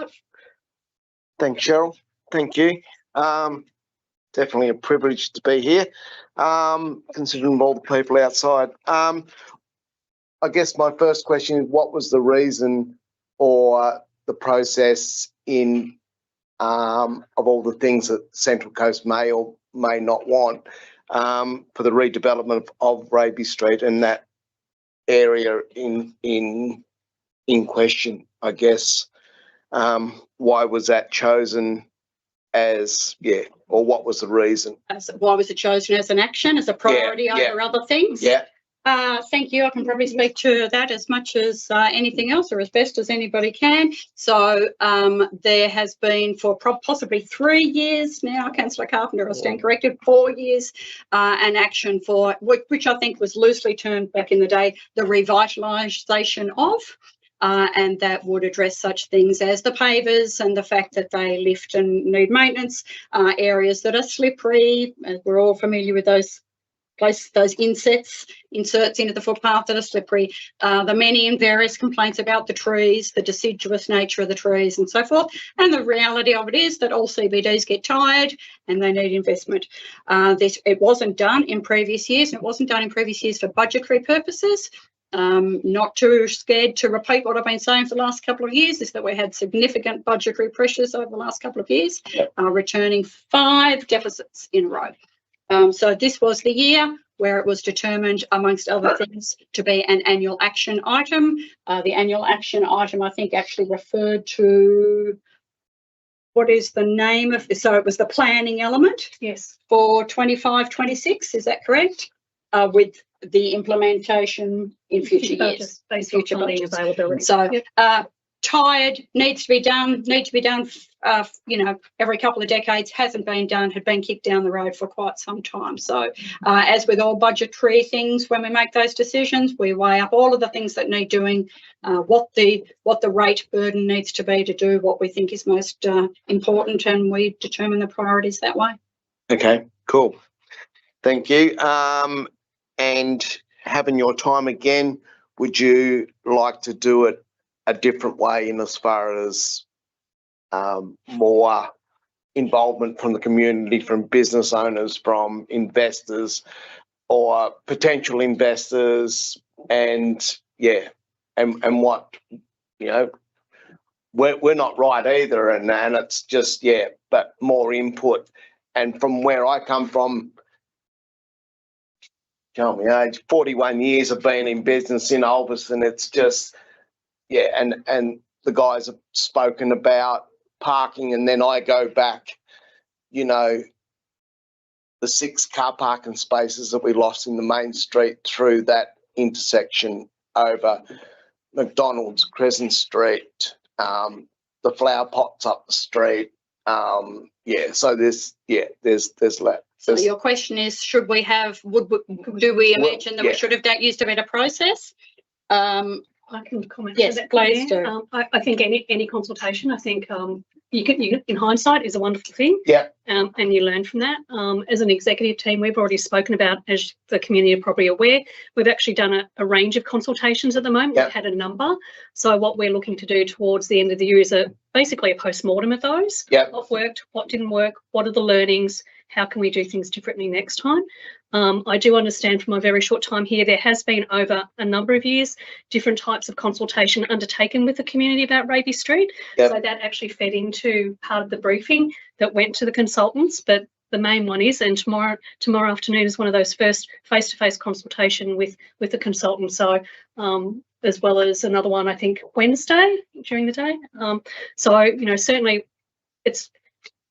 Cheryl. Thank you. Definitely a privilege to be here, considering all the people outside. I guess my first question is, what was the reason or the process in of all the things that Central Coast may or may not want for the redevelopment of Raby Street and that area in question, I guess? Why was that chosen as, or what was the reason? Why was it chosen as an action, as a priority over other things? Yeah. Thank you. I can probably speak to that as much as anything else, or as best as anybody can. So there has been for possibly 3 years now, Councillor Carpenter, I stand corrected, 4 years, an action for, which I think was loosely termed back in the day, the revitalisation of. And that would address such things as the pavers and the fact that they lift and need maintenance, areas that are slippery. We're all familiar with those inserts into the footpath that are slippery, the many and various complaints about the trees, the deciduous nature of the trees and so forth. And the reality of it is that all CBDs get tired and they need investment. It wasn't done in previous years, and it wasn't done in previous years for budgetary purposes. Not too scared to repeat what I've been saying for the last couple of years, is that we had significant budgetary pressures over the last couple of years, returning 5 deficits in a row. So this was the year where it was determined, amongst other things, to be an annual action item. The annual action item, I think, actually referred to, what is the name of this? So it was the planning element. Yes. For 25-26, is that correct? With the implementation in future years. Based on funding availability. So tired, needs to be done, every couple of decades, hasn't been done, had been kicked down the road for quite some time. So as with all budgetary things, when we make those decisions, we weigh up all of the things that need doing, what the rate burden needs to be to do what we think is most important, and we determine the priorities that way. Okay, cool. Thank you. And having your time again, would you like to do it a different way in as far as more involvement from the community, from business owners, from investors or potential investors, and what, we're not right either, and it's just, but more input. And from where I come from, tell me age, 41 years of being in business in Ulverstone, it's just, and the guys have spoken about parking, and then I go back, the 6 car parking spaces that we lost in the main street through that intersection over McDonald's, Crescent Street, the flower pots up the street. So there's that. So your question is, should we have, do we imagine that we should have used a better process? I can comment. Yes, please do. I think any consultation, I think you can, in hindsight, is a wonderful thing. Yeah. And you learn from that. As an executive team, we've already spoken about, as the community are probably aware, we've actually done a range of consultations at the moment. Yep. We've had a number. So what we're looking to do towards the end of the year is basically a post-mortem of those. Yep. What worked, what didn't work, what are the learnings, how can we do things differently next time? I do understand from my very short time here, there has been over a number of years, different types of consultation undertaken with the community about Raby Street. Yep. So that actually fed into part of the briefing that went to the consultants. But the main one is, and tomorrow afternoon is one of those first face-to-face consultation with the consultant. So as well as another one, I think Wednesday during the day. Certainly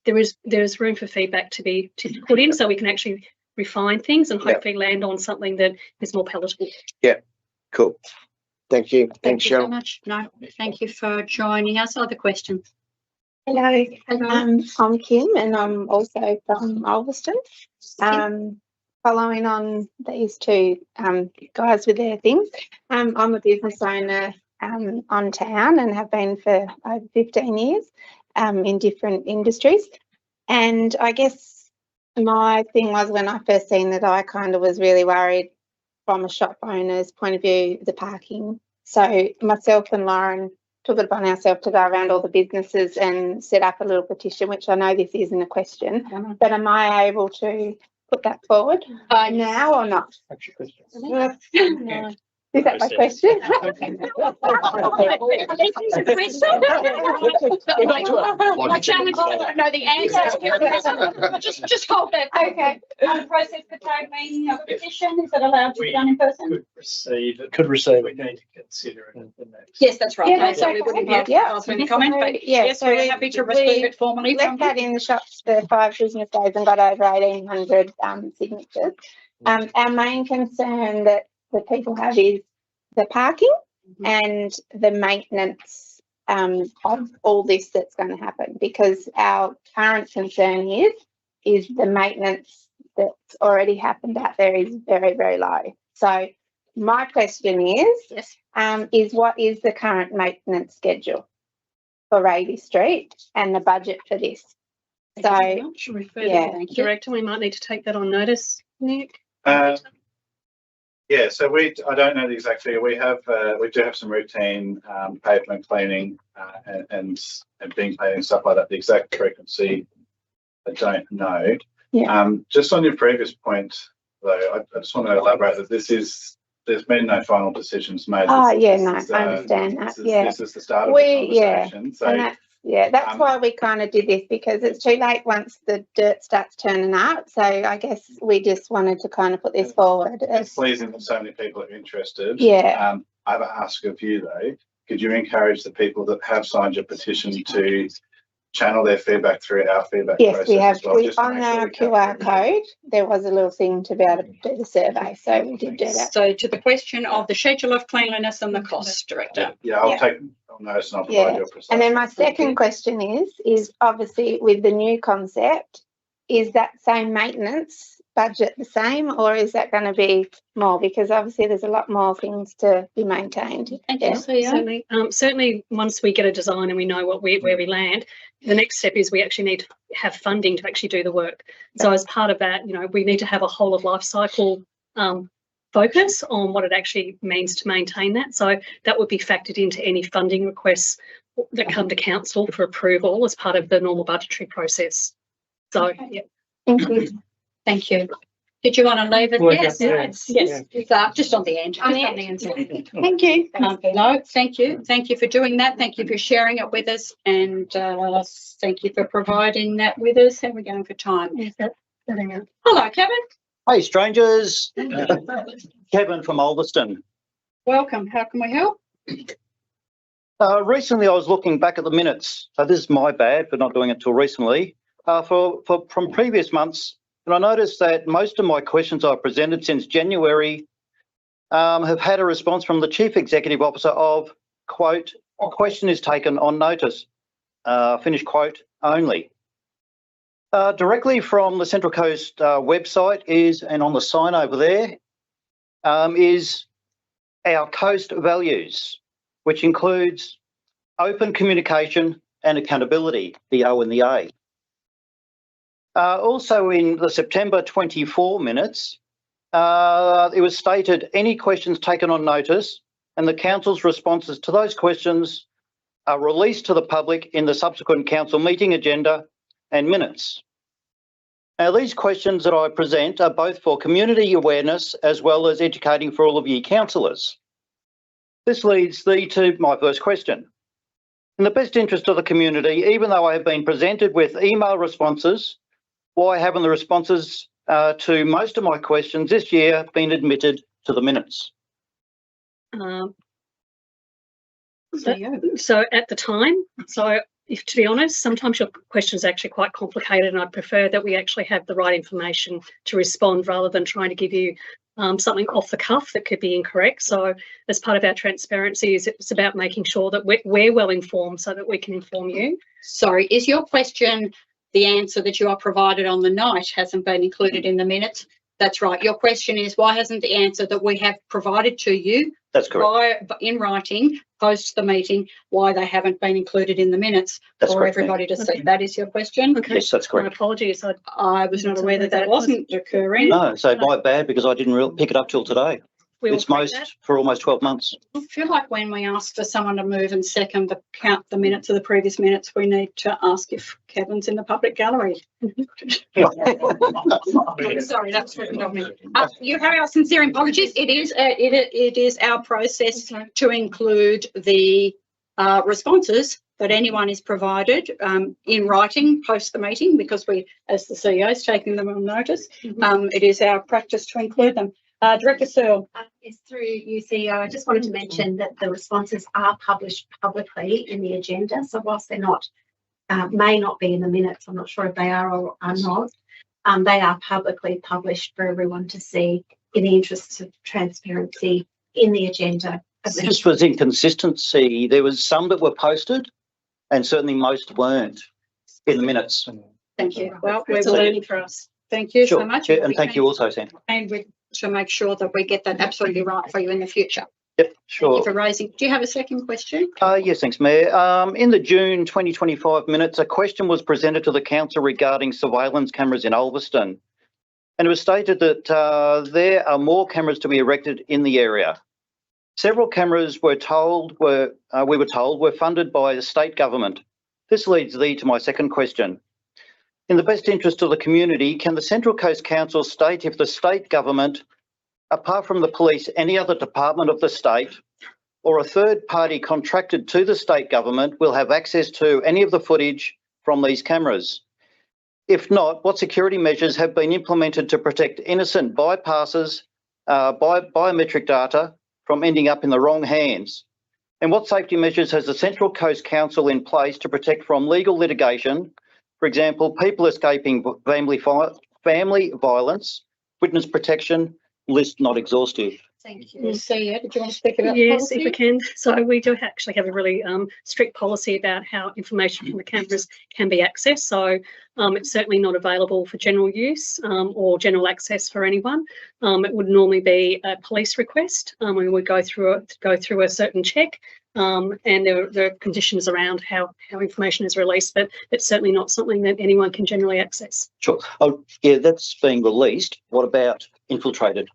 there is room for feedback to put in, so we can actually refine things and hopefully land on something that is more palatable. Yeah, cool. Thank you. Thanks, Thank you so Cheryl. much. No, thank you for joining us. Other questions? Hello. Hello. I'm Kim, and I'm also from Ulverstone. Following on these two guys with their things, I'm a business owner on town and have been for over 15 years in different industries. And I guess my thing was, when I first seen that, I kind of was really worried from a shop owner's point of view, the parking. So myself and Lauren took it upon ourselves to go around all the businesses and set up a little petition, which I know this isn't a question, but am I able to put that forward now or not? That's your question. No. Is that my question? I challenge you to know the answer. Just hold that. Okay. Process for tabling a petition, is it allowed to be done in person? Could receive We need to consider it at the next. Yes, that's right. Yeah, that's So we okay. wouldn't have Yeah. asked any comment, but Yeah, yes, so we're we- happy to receive it formally from Left you. that in the shops for 5 business days and got over 1,800 signatures. Our main concern that the people have is the parking and the maintenance of all this that's going to happen, because our current concern is the maintenance that's already happened out there is very, very low. So my question is, is what is the current maintenance schedule for Ravy Street and the budget for this? So, yeah. Director, we might need to take that on notice, Nick. Yeah, so I don't know the exact figure. We do have some routine pavement cleaning and being paid and stuff like that. The exact frequency, I don't know. Yeah. Just on your previous point, though, I just want to elaborate that there's been no final decisions made. Oh, This yeah, is- no, this is, I understand that, yeah. This is the start of We- the yeah, conversation. So And that's why we kind of did this, because it's too late once the dirt starts turning up. So I guess we just wanted to kind of put this forward. it's pleasing that so many people are interested. Yeah. I have an ask of you though. Could you encourage the people that have signed your petition to channel their feedback through our feedback Yes, process we have. as well, just to On make sure our we capture QR everything. code, there was a little thing to be able to do the survey. So we did do that. So to the question of the schedule of cleanliness and the cost, Director. Yeah, I'll Yeah. take notice and I'll Yeah. provide your precise. And then my second question is obviously with the new concept, is that same maintenance budget the same, or is that going to be more? Because obviously there's a lot more things to be maintained. Thank Yeah. you, CEO. Certainly, once we get a design and we know where we land, the next step is we actually need to have funding to actually do the work. So as part of that, we need to have a whole of life cycle focus on what it actually means to maintain that. So that would be factored into any funding requests that come to council for approval as part of the normal budgetary process. So, yeah. Thank you. Thank you. Did you want to leave it? Well, Yes, yes, yes. Just on the end. On the end. Thank you. No, thank you. Thank you for doing that. Thank you for sharing it with us, and thank you for providing that with us. How are we going for time? Hello, Kevin. Hey, strangers. Kevin from Ulverston. Welcome. How can we help? Recently, I was looking back at the minutes. So this is my bad for not doing it till recently. From previous months, and I noticed that most of my questions I've presented since January have had a response from the Chief Executive Officer of, quote, question is taken on notice, finish quote, only. Directly from the Central Coast website and on the sign over there, is our coast values, which includes open communication and accountability, the O and the A. Also in the September 24 minutes, it was stated any questions taken on notice and the council's responses to those questions are released to the public in the subsequent council meeting agenda and minutes. Now, these questions that I present are both for community awareness as well as educating for all of you councillors. This leads me to my first question. In the best interest of the community, even though I have been presented with email responses, why haven't the responses to most of my questions this year been admitted to the minutes? So at the time, if to be honest, sometimes your question is actually quite complicated, and I prefer that we actually have the right information to respond rather than trying to give you something off the cuff that could be incorrect. So as part of our transparency, it's about making sure that we're well informed so that we can inform you. Sorry, is your question the answer that you are provided on the night hasn't been included in the minutes? That's right. Your question is why hasn't the answer that we have provided to you That's correct. in writing post the meeting, why they haven't been included in the minutes That's for correct, everybody to see? Okay. That is your question? Okay. Yes, that's My correct. apologies. I was not aware that wasn't occurring. No, so my bad because I didn't pick it up till today. will It's correct that. most, for almost 12 months. I feel like when we ask for someone to move and second the minutes of the previous minutes, we need to ask if Kevin's in the public gallery. Sorry, that's written on me. You have our sincere apologies. It is our process to include the responses that anyone is provided in writing post the meeting, because we, as the CEO, is taking them on notice. It is our practice to include them. Director Searle. Yes, through you, CEO, I just wanted to mention that the responses are published publicly in the agenda. So whilst they're not, may not be in the minutes, I'm not sure if they are or are not, they are publicly published for everyone to see in the interests of transparency in the agenda. There just was inconsistency. There was some that were posted and certainly most weren't in the minutes. Thank you. Well, It's a learning for us. Thank you so Sure. much. And thank you also, Sam. And we to make sure that we get that absolutely right for you in the future. Yep, Thank sure. you for raising. Do you have a second question? Yes, thanks, Mayor. In the June 2025 minutes, a question was presented to the council regarding surveillance cameras in Ulverston. And it was stated that there are more cameras to be erected in the area. Several cameras we were told were funded by the state government. This leads thee to my second question. In the best interest of the community, can the Central Coast Council state if the state government, apart from the police, any other department of the state or a third party contracted to the state government will have access to any of the footage from these cameras? If not, what security measures have been implemented to protect innocent bypassers, biometric data from ending up in the wrong hands? And what safety measures has the Central Coast Council in place to protect from legal litigation? For example, people escaping family violence, witness protection, list not exhaustive. Thank you. Sia, did you want to speak about Yes, policy? if we can. So we do actually have a really strict policy about how information from the cameras can be accessed. So it's certainly not available for general use or general access for anyone. It would normally be a police request. We would go through a certain check, and there are conditions around how information is released, but it's certainly not something that anyone can generally access. Sure. Oh, yeah, that's being released. What about infiltrated?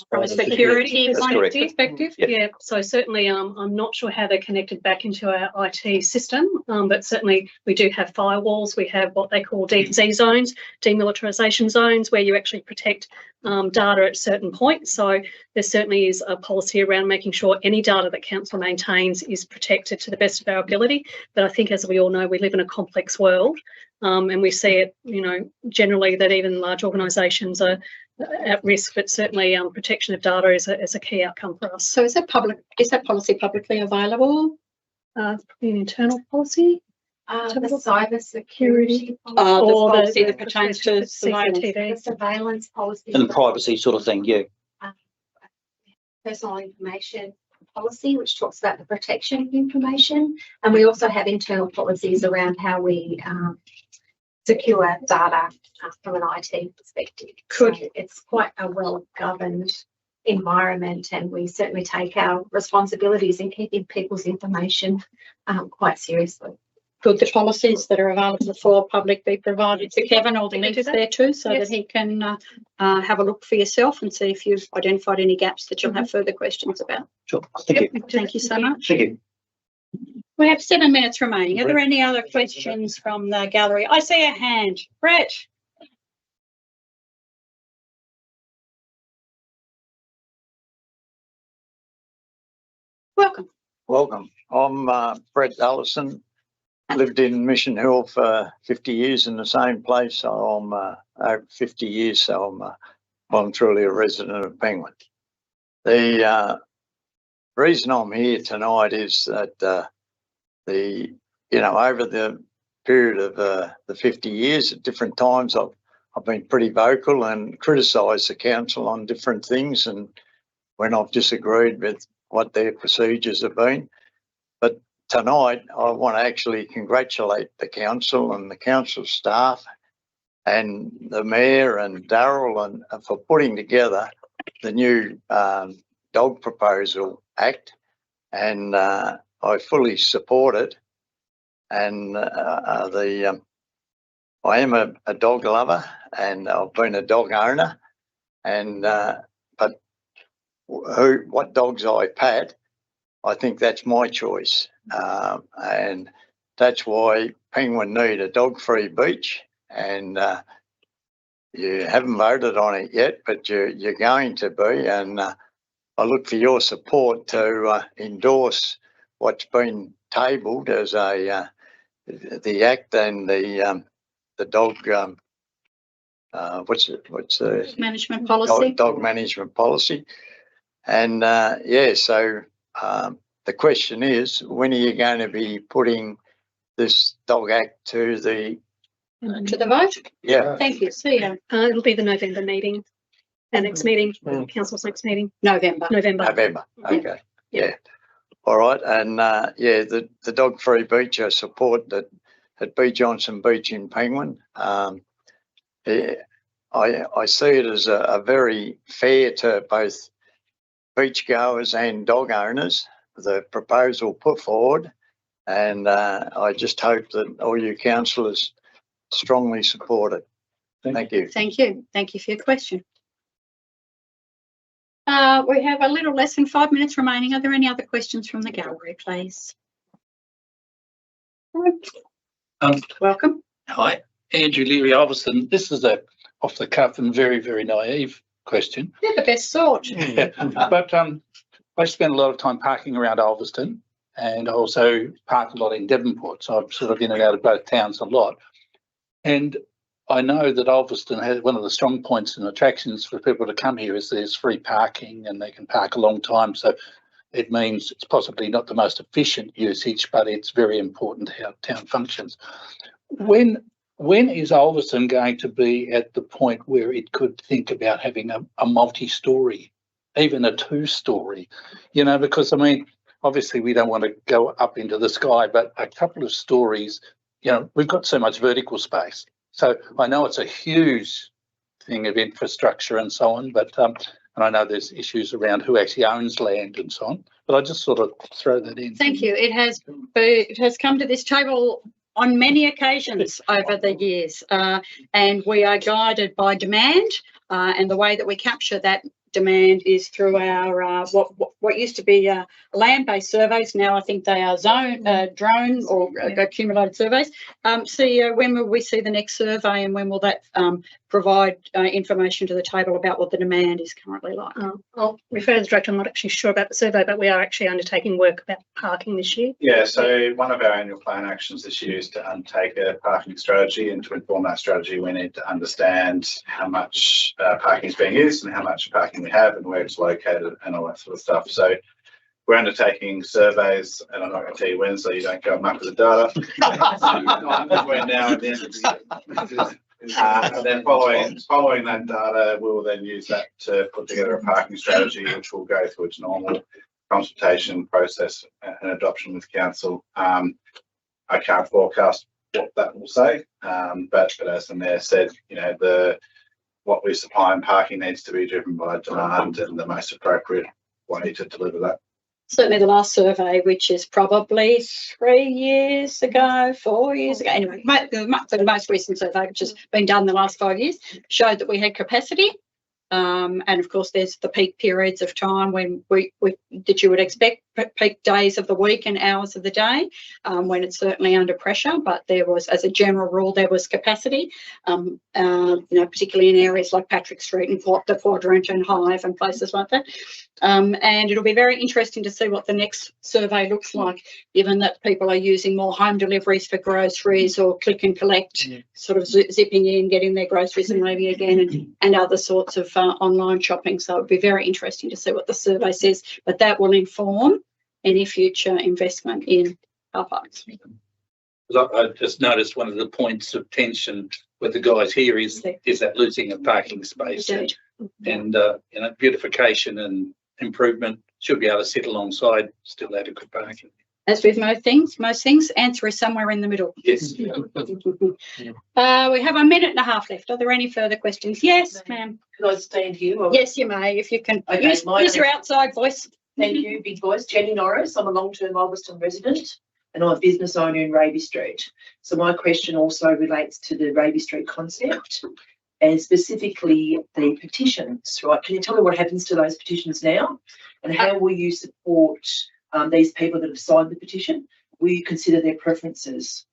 From a security That's point of correct. perspective? Yep. Yeah, so certainly I'm not sure how they're connected back into our IT system, but certainly we do have firewalls. We have what they call DZ zones, demilitarisation zones, where you actually protect data at certain points. So there certainly is a policy around making sure any data that council maintains is protected to the best of our ability. But I think, as we all know, we live in a complex world, and we see it, generally that even large organisations are at risk, but certainly protection of data is a key outcome for us. So is that policy publicly available? It's probably an internal policy. The cyber security The Or policy the that pertains to surveillance. the surveillance policy, And the privacy sort of thing, yeah. personal information policy, which talks about the protection of information. And we also have internal policies around how we secure data from an IT perspective. So it's quite a well-governed environment, and we certainly take our responsibilities in keeping people's information quite seriously. Could the policies that are available for public be provided to Kevin or the links there too, so Yes. that he can have a look for yourself and see if you've identified any gaps that you'll have further questions about? Sure. Thank you. Thank you so much. Thank you. We have 7 minutes remaining. Are there any other questions from the gallery? I see a hand. Brett. Welcome. Welcome. I'm Brett Allison. Lived in Mission Hill for 50 years in the same place. So I'm over 50 years. So I'm truly a resident of Penguin. The reason I'm here tonight is that over the period of the 50 years, at different times, I've been pretty vocal and criticised the council on different things, and when I've disagreed with what their procedures have been. But tonight, I want to actually congratulate the council and the council staff and the mayor and Darryl and for putting together the new Dog Proposal Act, and I fully support it. And I am a dog lover, and I've been a dog owner, and but what dogs I pat, I think that's my choice. And that's why Penguin need a dog-free beach, and you haven't voted on it yet, but you're going to be, and I look for your support to endorse what's been tabled as the Act and the dog, what's the Management policy. dog management policy. And so the question is, when are you going to be putting this dog act to the vote? Yeah. Thank you. See you. It'll be the November meeting, our next meeting, council's next meeting. November. Okay. Yeah. All right. And the dog-free beach, I support that at B. Johnson Beach in Penguin. I see it as a very fair to both beachgoers and dog owners, the proposal put forward. And I just hope that all you councillors strongly support it. Thank you. Thank you. Thank you for your question. We have a little less than 5 minutes remaining. Are there any other questions from the gallery, please? Welcome. Hi, Andrew Leary, Alveston. This is a off the cuff and very, very naive question. You're the best sort. But I spend a lot of time parking around Alveston, and I also park a lot in Devonport, so I'm sort of in and out of both towns a lot. And I know that Alveston has one of the strong points and attractions for people to come here is there's free parking and they can park a long time. So it means it's possibly not the most efficient usage, but it's very important how town functions. When is Alveston going to be at the point where it could think about having a multi-storey, even a two-storey? Because I mean, obviously we don't want to go up into the sky, but a couple of stories, we've got so much vertical space. So I know it's a huge thing of infrastructure and so on, but and I know there's issues around who actually owns land and so on, but I just sort of throw that in. Thank you. It has come to this table on many occasions over the years, and we are guided by demand, and the way that we capture that demand is through our what used to be land-based surveys. Now I think they are drone or accumulated surveys. CEO, when will we see the next survey, and when will that provide information to the table about what the demand is currently like? I'll refer to the director. I'm not actually sure about the survey, but we are actually undertaking work about parking this year. Yeah, so one of our annual plan actions this year is to undertake a parking strategy, and to inform that strategy we need to understand how much parking is being used and how much parking we have and where it's located and all that sort of stuff. So we're undertaking surveys, and I'm not going to tell you when, so you don't go muck with the data. Between now and the end of the year. And then following that data, we will then use that to put together a parking strategy, which will go through its normal consultation process and adoption with council. I can't forecast what that will say, but as the mayor said, what we supply in parking needs to be driven by demand and the most appropriate way to deliver that. Certainly the last survey, which is probably 3 years ago, 4 years ago, anyway, the most recent survey, which has been done the last 5 years, showed that we had capacity. And of course, there's the peak periods of time when that you would expect, peak days of the week and hours of the day, when it's certainly under pressure. But there was, as a general rule, there was capacity, particularly in areas like Patrick Street and the Quadrant and Hive and places like that. And it'll be very interesting to see what the next survey looks like, given that people are using more home deliveries for groceries or click and collect, sort of zipping in, getting their groceries and leaving again, and other sorts of online shopping. So it'll be very interesting to see what the survey says, but that will inform any future investment in car parks. I just noticed one of the points of tension with the guys here is that losing of parking space, and beautification and improvement should be able to sit alongside still adequate parking. As with most things, answer is somewhere in the middle. Yes. We have a minute and a half left. Are there any further questions? Yes, ma'am. Can I stand here? Or? Yes, you may, if you can. Okay, use your outside voice. Thank you, big voice. Jenny Norris. I'm a long-term Alveston resident, and I'm a business owner in Raby Street. So my question also relates to the Raby Street concept. and specifically the petitions, right? Can you tell me what happens to those petitions now? And how will you support these people that have signed the petition? Will you consider their preferences?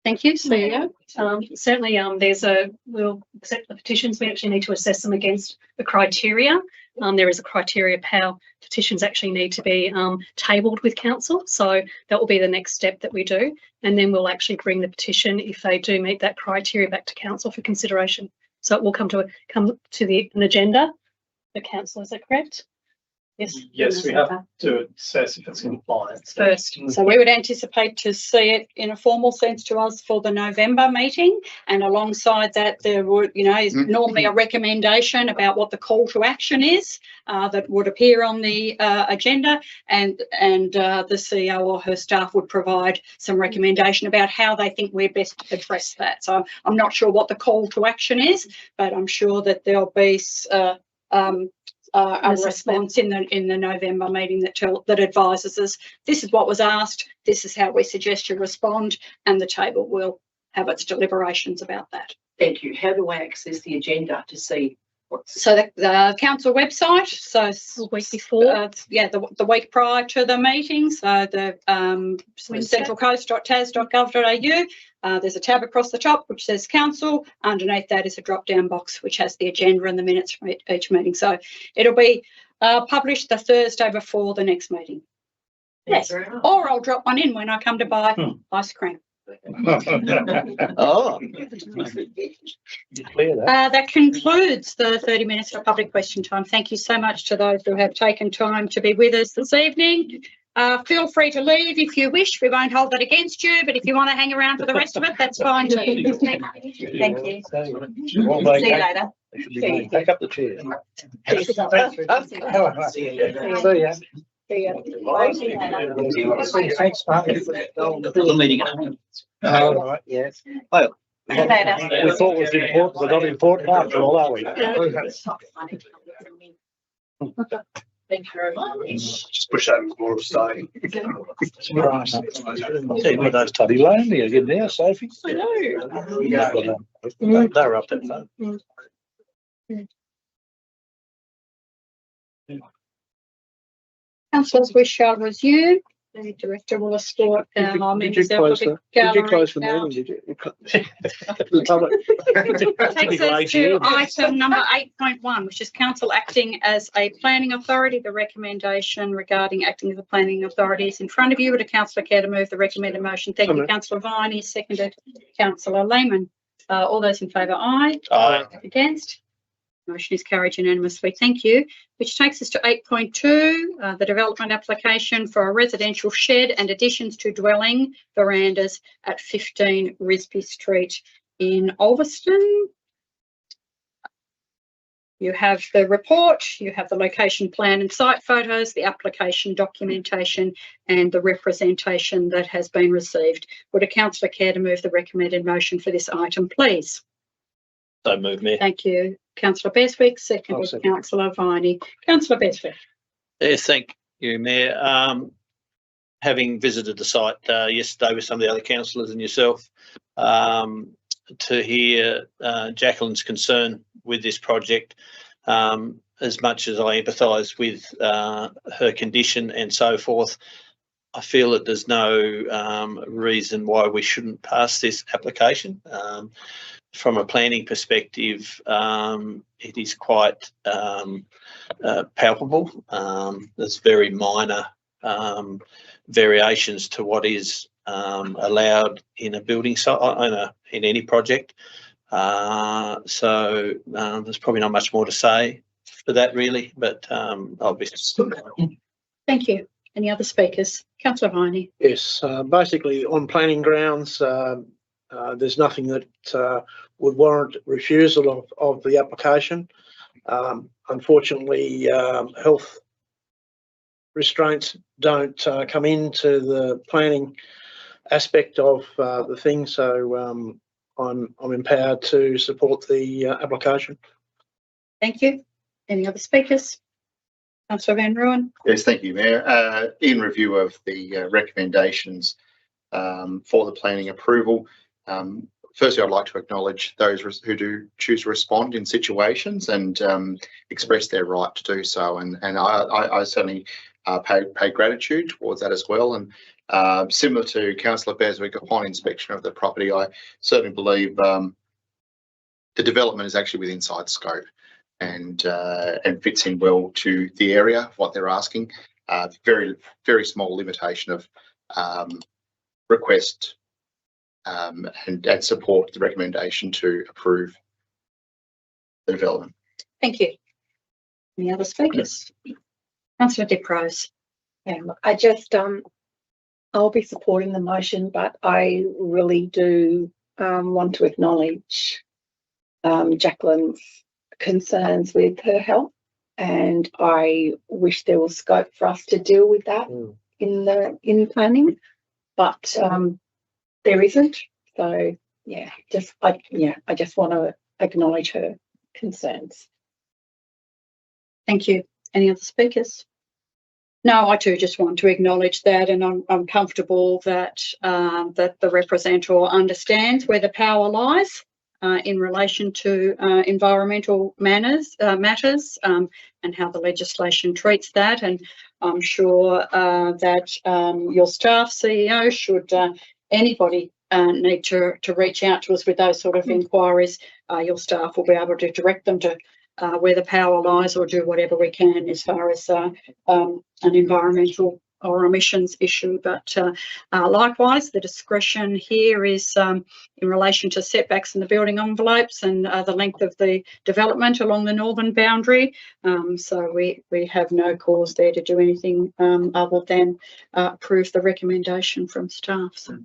Thank you, CEO. Certainly, we'll accept the petitions. We actually need to assess them against the criteria. There is a criteria of how petitions actually need to be tabled with council. So that will be the next step that we do. And then we'll actually bring the petition, if they do meet that criteria, back to council for consideration. So it will come to an agenda for council. Is that correct? Yes. Yes, we have to assess if it's compliant first. So we would anticipate to see it in a formal sense to us for the November meeting, and alongside that there would, is normally a recommendation about what the call to action is that would appear on the agenda, and the CEO or her staff would provide some recommendation about how they think we're best to address that. So I'm not sure what the call to action is, but I'm sure that there'll be a response in the November meeting that advises us this is what was asked, this is how we suggest you respond, and the table will have its deliberations about that. Thank you. How do I access the agenda to see what's... So the council website, so the week before, the week prior to the meeting, so the centralcoast.tas.gov.au. There's a tab across the top which says council. Underneath that is a drop-down box which has the agenda and the minutes from each meeting. So it'll be published the Thursday before the next meeting. Yes, or I'll drop one in when I come to buy ice cream. Oh. That concludes the 30 minutes of public question time. Thank you so much to those who have taken time to be with us this evening. Feel free to leave if you wish. We won't hold that against you, but if you want to hang around for the rest of it, that's fine too. Thank you. See you later. Take up the chair. See ya. Thanks, Mark. The meeting. All right, yes. Well, we thought it was important, but not important after all, are we? Thank you very much. Just push over more of saying. Right. See what those tubby lonely again now, Sophie. I know. They're up that far. Councillors, we shall resume. The director will escort our members out of the gallery. Did you close the meeting? Did you? Takes us to item number 8.1, which is council acting as a planning authority. The recommendation regarding acting as a planning authority is in front of you. Would a councillor care to move the recommended motion? Thank you, Councillor Viney. Seconded, Councillor Lehman. All those in favour, aye. Aye. Against? Motion is carried unanimously. Thank you. Which takes us to 8.2, the development application for a residential shed and additions to dwelling verandas at 15 Risby Street in Ulverston. You have the report, you have the location plan and site photos, the application documentation and the representation that has been received. Would a councillor care to move the recommended motion for this item, please? So move, Mayor. Thank you. Councillor Beswick, seconded Councillor Viney. Councillor Beswick. Yes, thank you, Mayor. Having visited the site yesterday with some of the other councillors and yourself, to hear Jacqueline's concern with this project, as much as I empathise with her condition and so forth, I feel that there's no reason why we shouldn't pass this application. From a planning perspective, it is quite palpable. There's very minor variations to what is allowed in a building site, in any project. So there's probably not much more to say for that, really, but obviously. Thank you. Any other speakers? Councillor Viney. Yes, basically on planning grounds, there's nothing that would warrant refusal of the application. Unfortunately, health restraints don't come into the planning aspect of the thing, so I'm empowered to support the application. Thank you. Any other speakers? Councillor Van Rooyen. Yes, thank you, Mayor. In review of the recommendations for the planning approval, firstly, I'd like to acknowledge those who do choose to respond in situations and express their right to do so. And I certainly pay gratitude towards that as well. And similar to Councillor Beswick, upon inspection of the property, I certainly believe the development is actually within scope and fits in well to the area, what they're asking. Very, very small limitation of request and support the recommendation to approve the development. Thank you. Any other speakers? Councillor Diprose. Yeah, look, I just, I'll be supporting the motion, but I really do want to acknowledge Jacqueline's concerns with her health, and I wish there was scope for us to deal with that in planning, but there isn't. So yeah, I just want to acknowledge her concerns. Thank you. Any other speakers? No, I too just want to acknowledge that, and I'm comfortable that that the representative understands where the power lies in relation to environmental matters and how the legislation treats that. And I'm sure that your staff, CEO, should anybody need to reach out to us with those sort of inquiries, your staff will be able to direct them to where the power lies, or do whatever we can as far as an environmental or emissions issue. But likewise, the discretion here is in relation to setbacks in the building envelopes and the length of the development along the northern boundary. So we have no cause there to do anything other than approve the recommendation from staff. So,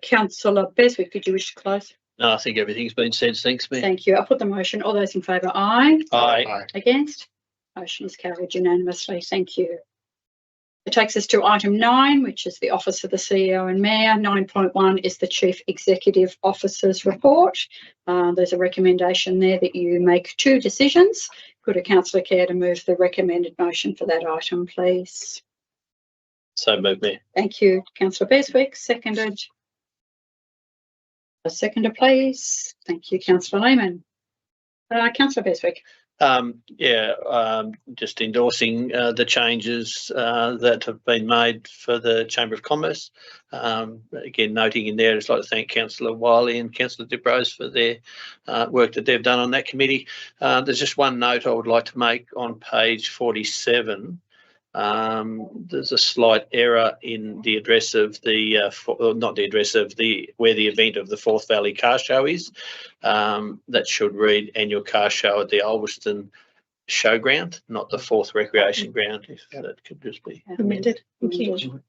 Councillor Beswick, did you wish to close? No, I think everything's been said. Thanks, Mayor. Thank you. I'll put the motion. All those in favour, aye. Aye. Against? Motion is carried unanimously. Thank you. It takes us to item 9, which is the Office of the CEO and Mayor. 9.1 is the Chief Executive Officer's report. There's a recommendation there that you make 2 decisions. Could a councillor care to move the recommended motion for that item, please? So moved, Mayor. Thank you. Councillor Beswick, seconded. A seconder, please. Thank you, Councillor Lehman. Councillor Beswick. Just endorsing the changes that have been made for the Chamber of Commerce. Again, noting in there, I'd just like to thank Councillor Wiley and Councillor Diprose for their work that they've done on that committee. There's just one note I would like to make on page 47. There's a slight error in the address of the, not the address of the, where the event of the Forth Valley Car Show is. That should read annual car show at the Ulverston Showground, not the Forth Recreation Ground, if that could just be amended. Thank you.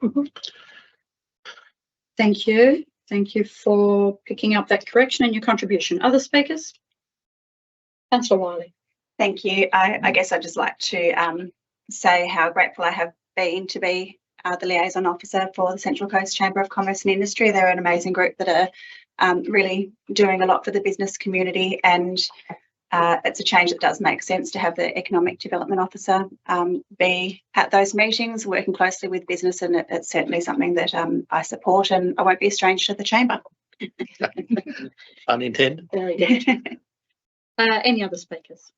Thank you. Thank you for picking up that correction and your contribution. Other speakers? Councillor Wiley. Thank you. I guess I'd just like to say how grateful I have been to be the liaison officer for the Central Coast Chamber of Commerce and Industry. They're an amazing group that are really doing a lot for the business community, and it's a change that does make sense to have the economic development officer be at those meetings, working closely with business, and it's certainly something that I support, and I won't be a stranger to the chamber. Unintended. Very good. Any other speakers?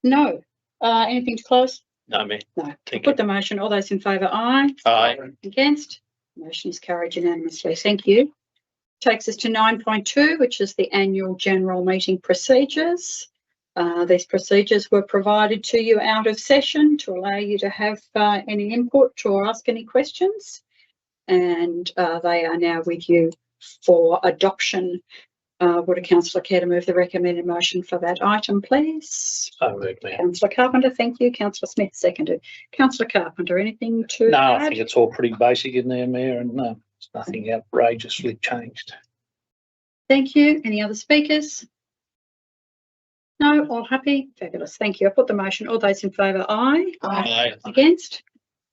No. Anything to close? No, Mayor. No. Put the motion. All those in favour, aye. Aye. Against? Motion is carried unanimously. Thank you. Takes us to 9.2, which is the annual general meeting procedures. These procedures were provided to you out of session to allow you to have any input or ask any questions, and they are now with you for adoption. Would a councillor care to move the recommended motion for that item, please? So moved, Mayor. Councillor Carpenter, thank you. Councillor Smith, seconded. Councillor Carpenter, anything to No, add? I think it's all pretty basic in there, Mayor, and it's nothing outrageously changed. Thank you. Any other speakers? No, all happy? Fabulous. Thank you. I put the motion. All those in favour, aye. Aye. Against?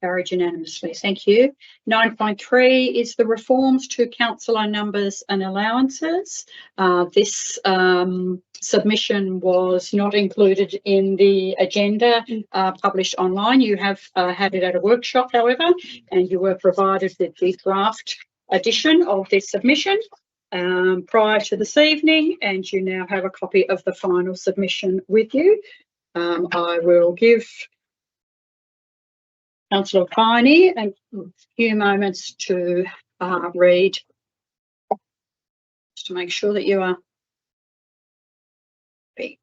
Carried unanimously. Thank you. 9.3 is the reforms to councillor numbers and allowances. This submission was not included in the agenda published online. You have had it at a workshop, however, and you were provided with the draft edition of this submission prior to this evening, and you now have a copy of the final submission with you. I will give Councillor Viney a few moments to read, just to make sure that you are ready.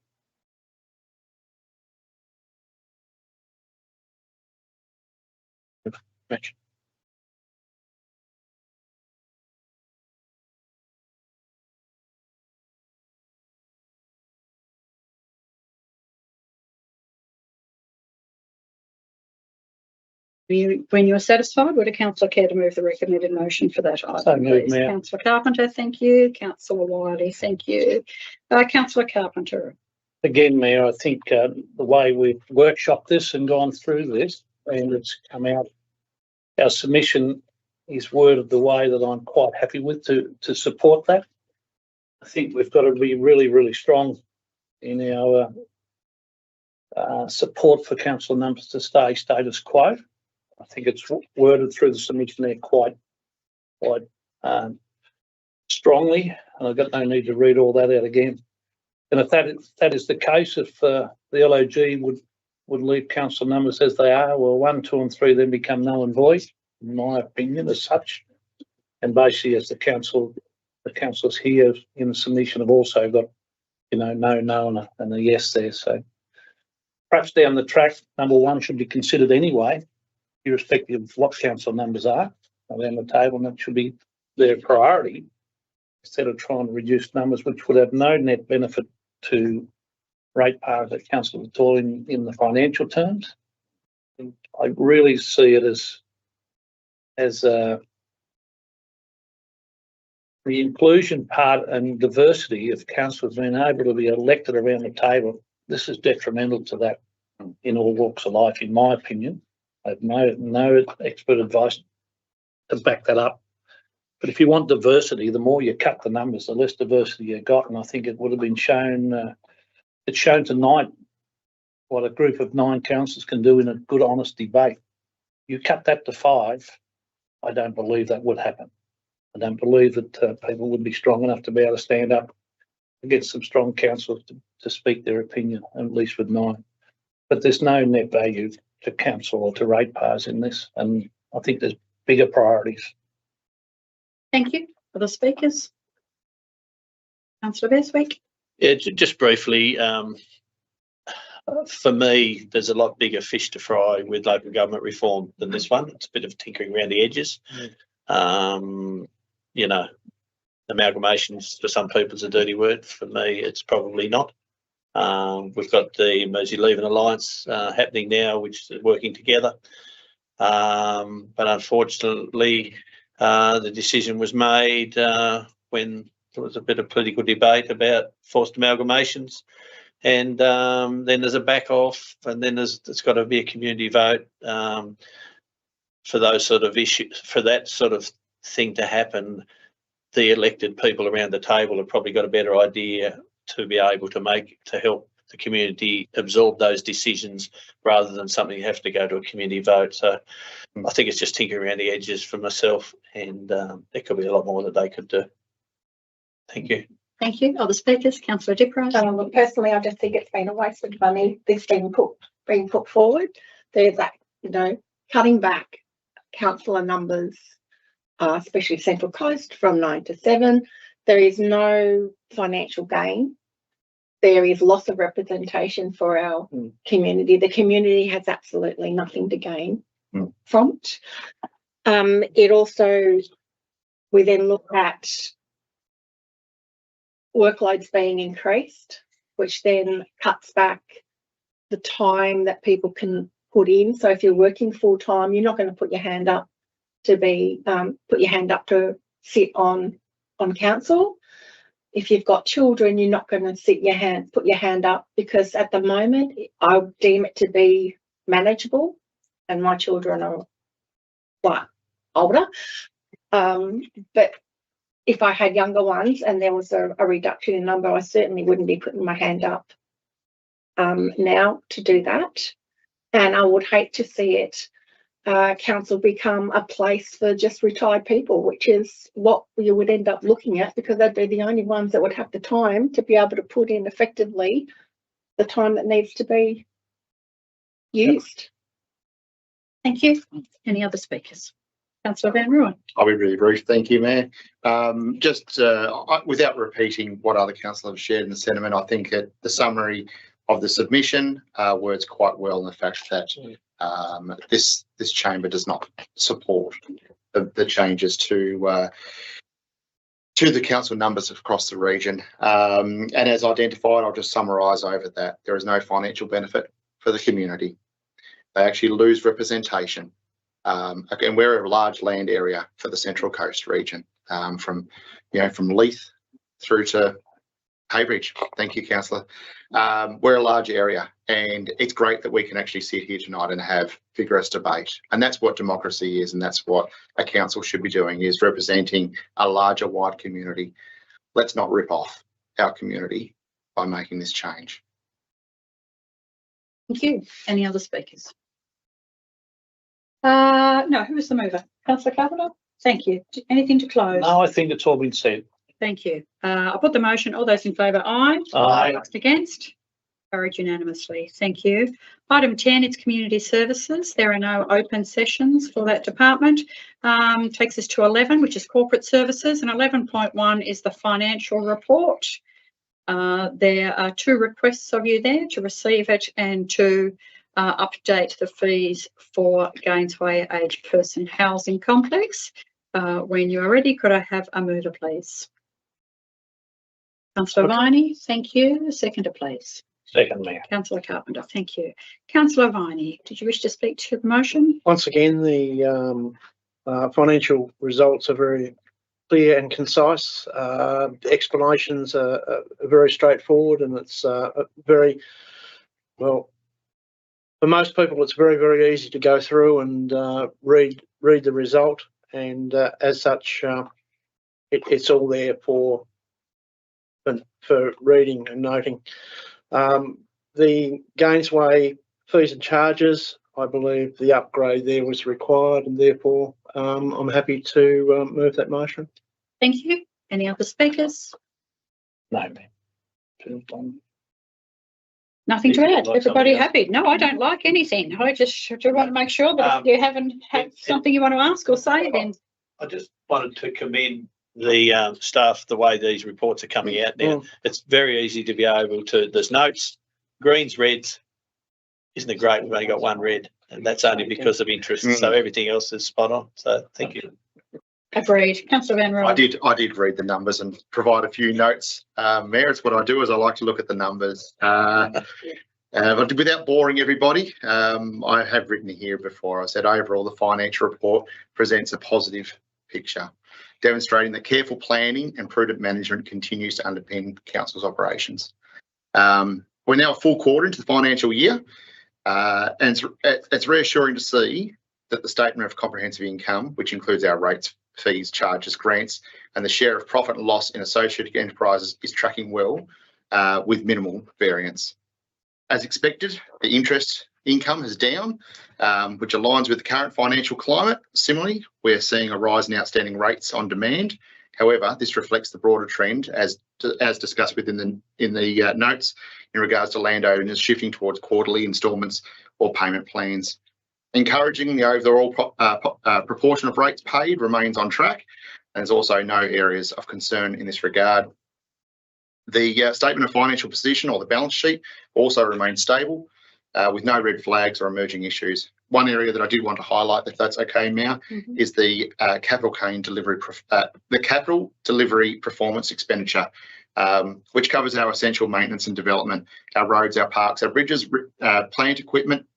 When you're satisfied, would a councillor care to move the recommended motion for that item, So moved, please? Mayor. Councillor Carpenter, thank you. Councillor Wiley, thank you. Councillor Carpenter. Again, Mayor, I think the way we've workshopped this and gone through this, and it's come out, our submission is worded the way that I'm quite happy with to support that. I think we've got to be really, really strong in our support for council numbers to stay status quo. I think it's worded through the submission there quite strongly, and I've got no need to read all that out again. And if that is the case, if the LOG would leave council numbers as they are, well, 1, 2 and 3 then become null and void, in my opinion, as such. And basically, as the councillors here in the submission have also got, no, and a yes there. So perhaps down the track, number 1 should be considered anyway, irrespective of what council numbers are around the table, and that should be their priority, instead of trying to reduce numbers which would have no net benefit to ratepayers at council at all in the financial terms. And I really see it as the inclusion part and diversity of councillors being able to be elected around the table. This is detrimental to that in all walks of life, in my opinion. I have no expert advice to back that up. But if you want diversity, the more you cut the numbers, the less diversity you got. And I think it would have been shown, it's shown tonight what a group of 9 councillors can do in a good, honest debate. You cut that to 5, I don't believe that would happen. I don't believe that people would be strong enough to be able to stand up against some strong councillors to speak their opinion, at least with 9. But there's no net value to council or to ratepayers in this, and I think there's bigger priorities. Thank you. Other speakers? Councillor Bestwick. Yeah, just briefly, for me, there's a lot bigger fish to fry with local government reform than this one. It's a bit of tinkering around the edges. Amalgamations for some people is a dirty word. For me, it's probably not. We've got the Mersey Leaving Alliance happening now, which is working together. But unfortunately, the decision was made when there was a bit of political debate about forced amalgamations, and then there's a back off, and then it's got to be a community vote for those sort of issues. For that sort of thing to happen, the elected people around the table have probably got a better idea to be able to help the community absorb those decisions, rather than something you have to go to a community vote. So I think it's just tinkering around the edges for myself, and there could be a lot more that they could do. Thank you. Thank you. Other speakers? Councillor Dipper. Personally, I just think it's been a waste of money, this being put forward. There's that, cutting back councillor numbers, especially Central Coast, from 9 to 7. There is no financial gain. There is loss of representation for our community. The community has absolutely nothing to gain from it. It also, we then look at workloads being increased, which then cuts back the time that people can put in. So if you're working full time, you're not going to put your hand up to sit on council. If you've got children, you're not going to put your hand up, because at the moment I deem it to be manageable, and my children are quite older. But if I had younger ones and there was a reduction in number, I certainly wouldn't be putting my hand up now to do that. And I would hate to see it council become a place for just retired people, which is what you would end up looking at, because they'd be the only ones that would have the time to be able to put in effectively the time that needs to be used. Thank you. Any other speakers? Councillor Van Rooyen. I'll be really brief. Thank you, Mayor. Without repeating what other councillors have shared in the sentiment, I think the summary of the submission words quite well in the fact that this chamber does not support the changes to the council numbers across the region. And as identified, I'll just summarise over that. There is no financial benefit for the community. They actually lose representation. Again, we're a large land area for the Central Coast region, from Leith through to Haybridge. Thank you, Councillor. We're a large area, and it's great that we can actually sit here tonight and have vigorous debate. And that's what democracy is, and that's what a council should be doing, is representing a larger, wide community. Let's not rip off our community by making this change. Thank you. Any other speakers? No, who was the mover? Councillor Carpenter? Thank you. Anything to close? No, I think it's all been said. Thank you. I'll put the motion. All those in favour, aye. Aye. Those against? Carried unanimously. Thank you. Item 10, it's community services. There are no open sessions for that department. Takes us to 11, which is corporate services, and 11.1 is the financial report. There are 2 requests of you there, to receive it and to update the fees for Gainsway Aged Person Housing Complex. When you are ready, could I have a mover, please? Councillor Viney, thank you. Seconder, please. Second, Mayor. Councillor Carpenter, thank you. Councillor Viney, did you wish to speak to the motion? Once again, the financial results are very clear and concise. The explanations are very straightforward, and it's very, well, for most people, it's very, very easy to go through and read the result, and as such, it's all there for reading and noting. The Gainsway fees and charges, I believe the upgrade there was required, and therefore I'm happy to move that motion. Thank you. Any other speakers? No, ma'am. Nothing to Did you add. like Everybody something else? happy? No, I don't like anything. I just want to make sure that if you haven't had something you want to ask or say, then I just wanted to commend the staff, the way these reports are coming out now. It's very easy to be able to, there's notes, greens, reds. Isn't it great? We've only got 1 red, and that's only because of interest. So everything else is spot on. So thank you. agreed. Councillor Van Rooyen. I did read the numbers and provide a few notes. Mayor, it's what I do, is I like to look at the numbers. But without boring everybody, I have written here before. I said overall the financial report presents a positive picture, demonstrating that careful planning and prudent management continues to underpin council's operations. We're now a full quarter into the financial year, and it's reassuring to see that the statement of comprehensive income, which includes our rates, fees, charges, grants, and the share of profit and loss in associated enterprises, is tracking well with minimal variance. As expected, the interest income is down, which aligns with the current financial climate. Similarly, we're seeing a rise in outstanding rates on demand. However, this reflects the broader trend, as discussed within the notes, in regards to landowners shifting towards quarterly instalments or payment plans. Encouraging, the overall proportion of rates paid remains on track, and there's also no areas of concern in this regard. The statement of financial position, or the balance sheet, also remains stable, with no red flags or emerging issues. One area that I did want to highlight, if that's okay, Mayor, is the capital delivery performance expenditure, which covers our essential maintenance and development, our roads, our parks, our bridges, plant equipment.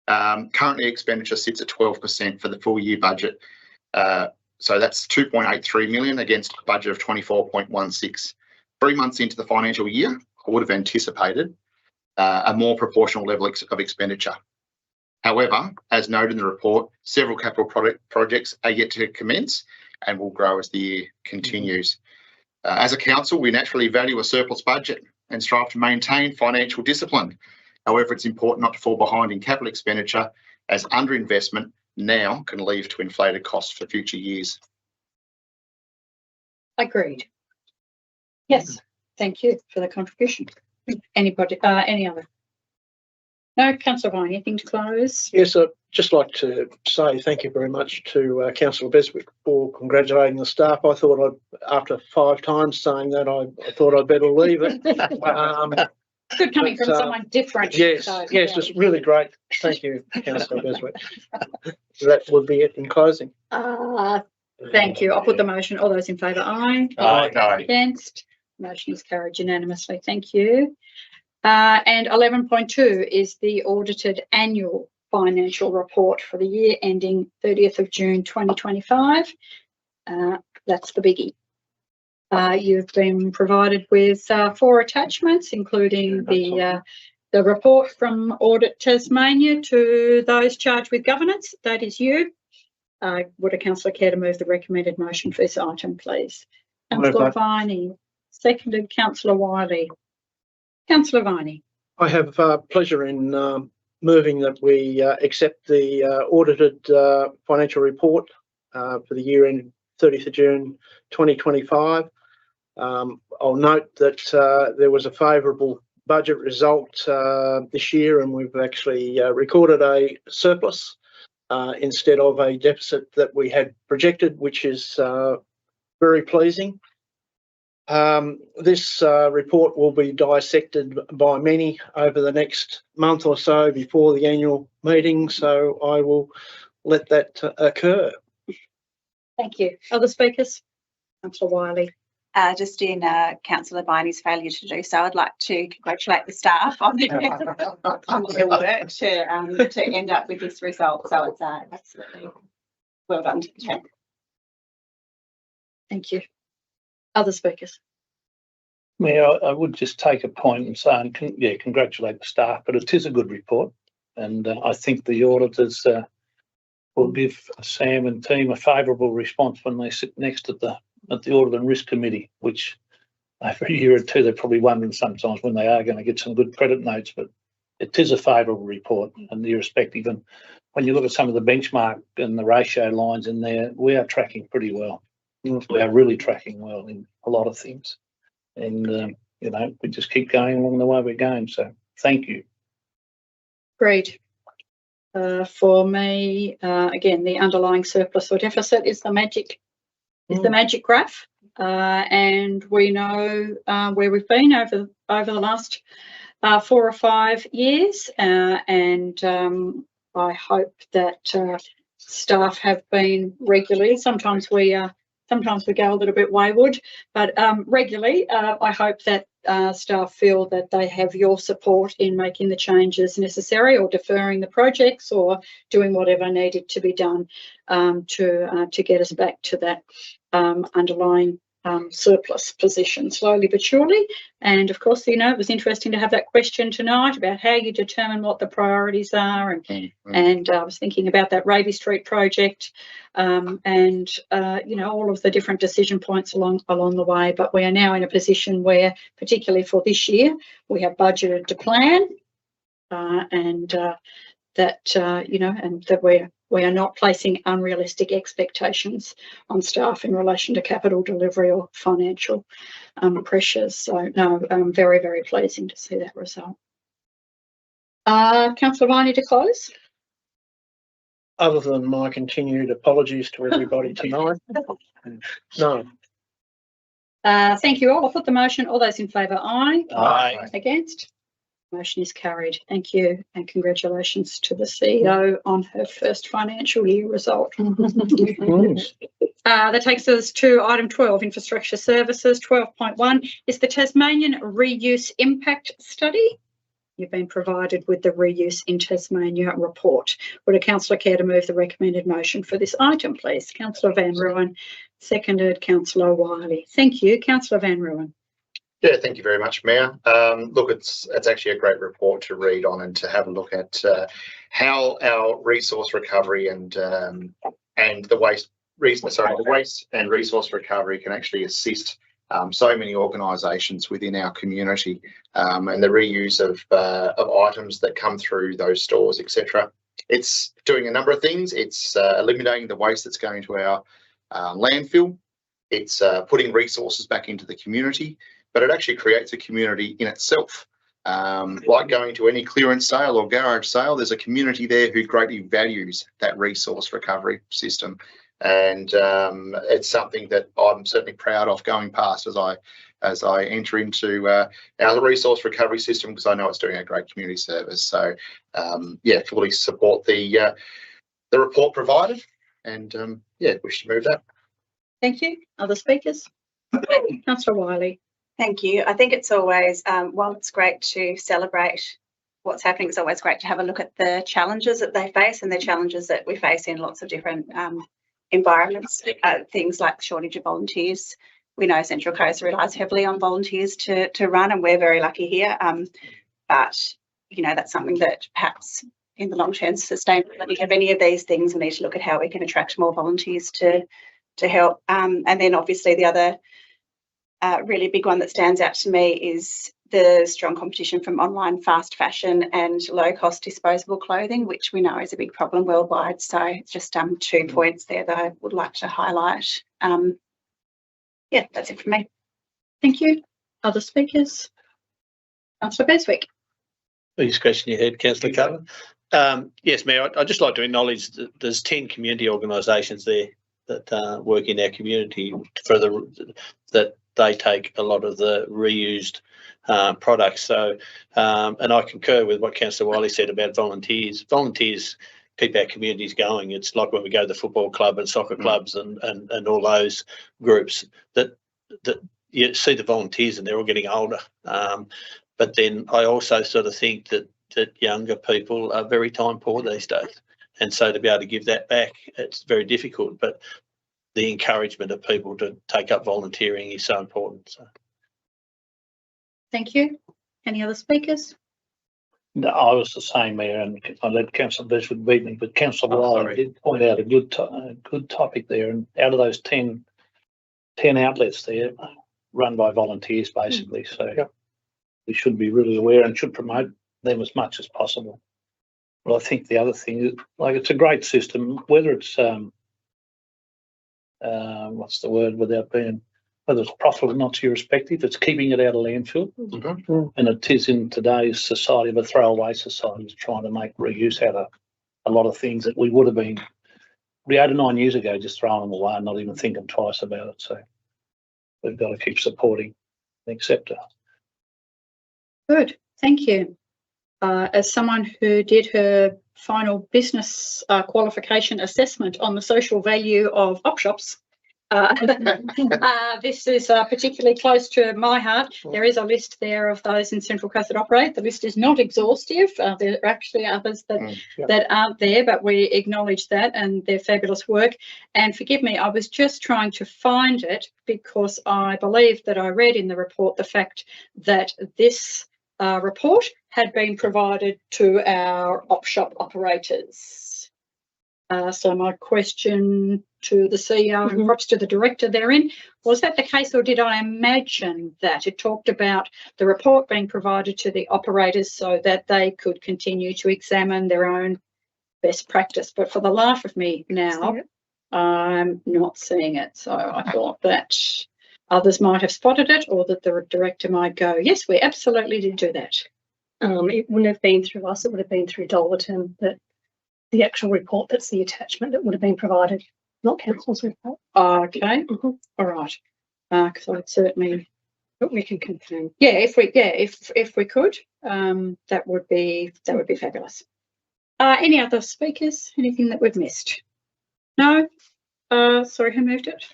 Currently, expenditure sits at 12% for the full year budget. So that's 2.83 million against a budget of 24.16. 3 months into the financial year, I would have anticipated a more proportional level of expenditure. However, as noted in the report, several capital projects are yet to commence and will grow as the year continues. As a council, we naturally value a surplus budget and strive to maintain financial discipline. However, it's important not to fall behind in capital expenditure, as underinvestment now can lead to inflated costs for future years. Agreed. Yes, thank you for the contribution. Anybody, any other? No, councillor Vine, anything to close? Yes, I'd just like to say thank you very much to Councillor Beswick for congratulating the staff. I thought after 5 times saying that, I thought I'd better leave it. Good coming from someone different. Yes, so, yes, yeah. it's really great. Thank you, Councillor Beswick. That would be it in closing. Thank you. I'll put the motion. All those in favour, aye. Aye. Against? Motion is carried unanimously. Thank you. And 11.2 is the audited annual financial report for the year ending 30th of June 2025. That's the biggie. You've been provided with 4 attachments, including the report from Audit Tasmania to those charged with governance. That is you. Would a councillor care to move the recommended motion for this item, please? Councillor Viney, seconded Councillor Wiley. Councillor Viney. I have pleasure in moving that we accept the audited financial report for the year ended 30th of June 2025. I'll note that there was a favourable budget result this year, and we've actually recorded a surplus instead of a deficit that we had projected, which is very pleasing. This report will be dissected by many over the next month or so before the annual meeting, so I will let that occur. Thank you. Other speakers? Councillor Wiley. Just in Councillor Viney's failure to do so, I'd like to congratulate the staff on their work to end up with this result. So it's absolutely well done to the team. Thank you. Other speakers? Mayor, I would just take a point and say, congratulate the staff, but it is a good report, and I think the auditors will give Sam and team a favourable response when they sit next at the Audit and Risk Committee, which over a year or two they're probably wondering sometimes when they are going to get some good credit notes, but it is a favourable report, and irrespective, and when you look at some of the benchmark and the ratio lines in there, we are tracking pretty well. We are really tracking well in a lot of things, and we just keep going along the way we're going. So thank you. Great. For me, again, the underlying surplus or deficit is the magic graph, and we know where we've been over the last 4 or 5 years, and I hope that staff have been regularly. Sometimes we go a little bit wayward, but regularly, I hope that staff feel that they have your support in making the changes necessary, or deferring the projects, or doing whatever needed to be done to get us back to that underlying surplus position slowly but surely. And of course, it was interesting to have that question tonight about how you determine what the priorities are, and I was thinking about that Raby Street project, and all of the different decision points along the way. But we are now in a position where, particularly for this year, we have budgeted to plan, and that we are not placing unrealistic expectations on staff in relation to capital delivery or financial pressures. So no, very, very pleasing to see that result. Councillor Viney to close. Other than my continued apologies to everybody tonight. No. Thank you all. I'll put the motion. All those in favour, aye. Aye. Against? Motion is carried. Thank you, and congratulations to the CEO on her first financial year result. That takes us to item 12, infrastructure services. 12.1 is the Tasmanian Reuse Impact Study. You've been provided with the Reuse in Tasmania report. Would a councillor care to move the recommended motion for this item, please? Councillor Van Rooyen, seconded Councillor Wiley. Thank you. Councillor Van Rooyen. Yeah, thank you very much, Mayor. Look, it's actually a great report to read on and to have a look at how our resource recovery and the waste and resource recovery can actually assist so many organisations within our community, and the reuse of items that come through those stores, etc. It's doing a number of things. It's eliminating the waste that's going to our landfill. It's putting resources back into the community, but it actually creates a community in itself. Like going to any clearance sale or garage sale, there's a community there who greatly values that resource recovery system. And it's something that I'm certainly proud of going past as I enter into our resource recovery system, because I know it's doing a great community service. So yeah, fully support the report provided, and yeah, wish to move that. Thank you. Other speakers? Councillor Wiley. Thank you. I think it's always, while it's great to celebrate what's happening, it's always great to have a look at the challenges that they face and the challenges that we face in lots of different environments. Things like the shortage of volunteers. We know Central Coast relies heavily on volunteers to run, and we're very lucky here. But, you know, that's something that perhaps in the long term sustainability of any of these things, we need to look at how we can attract more volunteers to help. And then obviously the other really big one that stands out to me is the strong competition from online fast fashion and low cost disposable clothing, which we know is a big problem worldwide. So just 2 points there that I would like to highlight. Yeah, that's it from me. Thank you. Other speakers? Councillor Beswick. Please scratching your head, Councillor Cullen. Yes, Mayor, I'd just like to acknowledge that there's 10 community organisations there that work in our community for that they take a lot of the reused products. So, and I concur with what Councillor Wiley said about volunteers. Volunteers keep our communities going. It's like when we go to the football club and soccer clubs and all those groups that you see the volunteers and they're all getting older. But then I also sort of think that younger people are very time poor these days. And so to be able to give that back, it's very difficult. But the encouragement of people to take up volunteering is so important. So. Thank you. Any other speakers? No, I was the same, Mayor, and I let Councillor Beswick beat me, but Councillor Wiley did point out a good topic there. And out of those 10 outlets there, run by volunteers basically. So we should be really aware and should promote them as much as possible. But I think the other thing is, like, it's a great system, whether it's what's the word without being, whether it's profitable or not, irrespective, it's keeping it out of landfill. And it is in today's society of a throwaway society, is trying to make reuse out of a lot of things that we would have been 8 or 9 years ago just throwing them away and not even thinking twice about it. So we've got to keep supporting the sector. Good, thank you. As someone who did her final business qualification assessment on the social value of op shops, this is particularly close to my heart. There is a list there of those in Central Coast that operate. The list is not exhaustive. There are actually others that aren't there, but we acknowledge that and their fabulous work. And forgive me, I was just trying to find it because I believe that I read in the report the fact that this report had been provided to our op shop operators. So my question to the CEO and perhaps to the director therein, was that the case, or did I imagine that it talked about the report being provided to the operators so that they could continue to examine their own best practice? But for the life of me now, I'm not seeing it. So I thought that others might have spotted it, or that the director might go, yes, we absolutely did do that. It wouldn't have been through us, it would have been through Dollarton, that the actual report, that's the attachment that would have been provided, not council's report. Okay, all right. Because I'd certainly, but we can confirm. Yeah, if we could, that would be fabulous. Any other speakers? Anything that we've missed? No. Sorry, who moved it?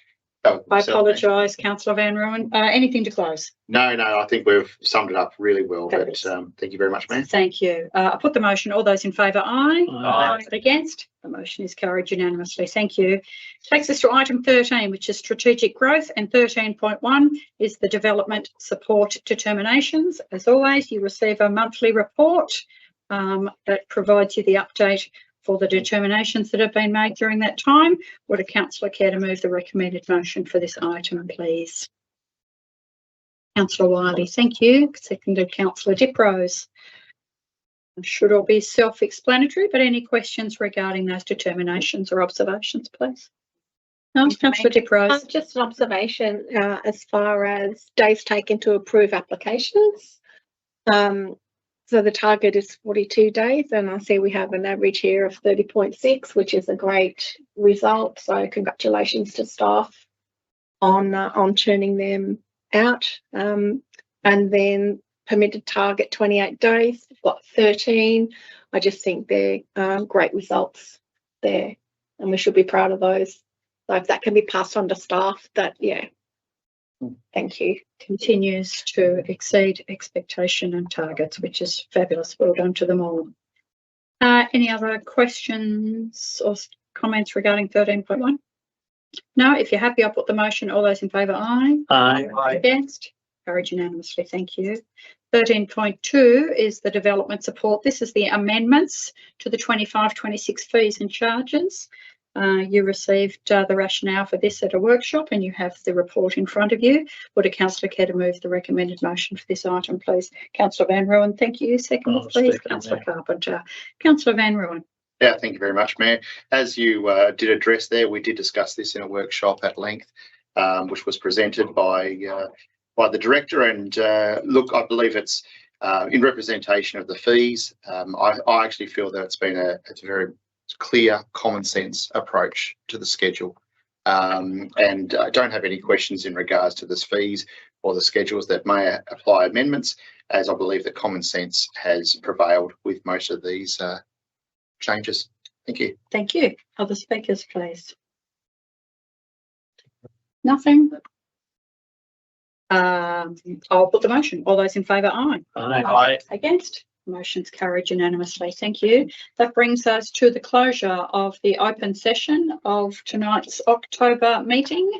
Oh, I apologise, Councillor Van Rooyen. Anything to close? No, I think we've summed it up really well. But thank you very much, Mayor. Thank you. I put the motion. All those in favour, aye. Aye. Against? The motion is carried unanimously. Thank you. Takes us to item 13, which is strategic growth, and 13.1 is the development support determinations. As always, you receive a monthly report that provides you the update for the determinations that have been made during that time. Would a councillor care to move the recommended motion for this item, please? Councillor Wiley, thank you. Seconded, Councillor Diprose. Should all be self-explanatory, but any questions regarding those determinations or observations, please? No, Councillor Diprose. Just an observation as far as days taken to approve applications. So the target is 42 days, and I see we have an average here of 30.6, which is a great result. So congratulations to staff on churning them out. And then permitted target 28 days, we've got 13. I just think they're great results there, and we should be proud of those. So if that can be passed on to staff, thank you. Continues to exceed expectation and targets, which is fabulous. Well done to them all. Any other questions or comments regarding 13.1? No, if you're happy, I'll put the motion. All those in favour, aye. Aye. Against? Carried unanimously. Thank you. 13.2 is the development support. This is the amendments to the 25-26 fees and charges. You received the rationale for this at a workshop, and you have the report in front of you. Would a councillor care to move the recommended motion for this item, please? Councillor Van Rooyen, thank you. Second, please. Councillor Carpenter. Councillor Van Rooyen. Yeah, thank you very much, Mayor. As you did address there, we did discuss this in a workshop at length, which was presented by the director. And look, I believe it's in representation of the fees. I actually feel that it's a very clear, common sense approach to the schedule. And I don't have any questions in regards to this fees or the schedules that may apply amendments, as I believe that common sense has prevailed with most of these changes. Thank you. Thank you. Other speakers, please. Nothing. I'll put the motion. All those in favour, aye. Aye. Against? Motion's carried unanimously. Thank you. That brings us to the closure of the open session of tonight's October meeting.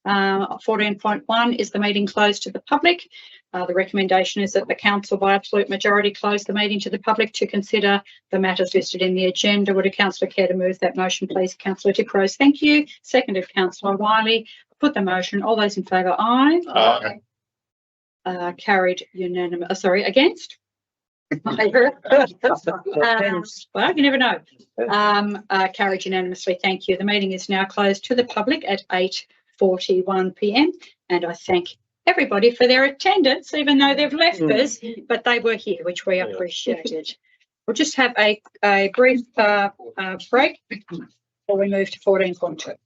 14.1 is the meeting closed to the public. The recommendation is that the council by absolute majority close the meeting to the public to consider the matters listed in the agenda. Would a councillor care to move that motion, please? Councillor Diprose, thank you. Seconded, Councillor Wiley. Put the motion. All those in favour, aye. Carried unanimous. Sorry, against? Well, you never know. Carried unanimously. Thank you. The meeting is now closed to the public at 8:41 p.m. and I thank everybody for their attendance, even though they've left us, but they were here, which we appreciated. We'll just have a brief break before we move to 14.2.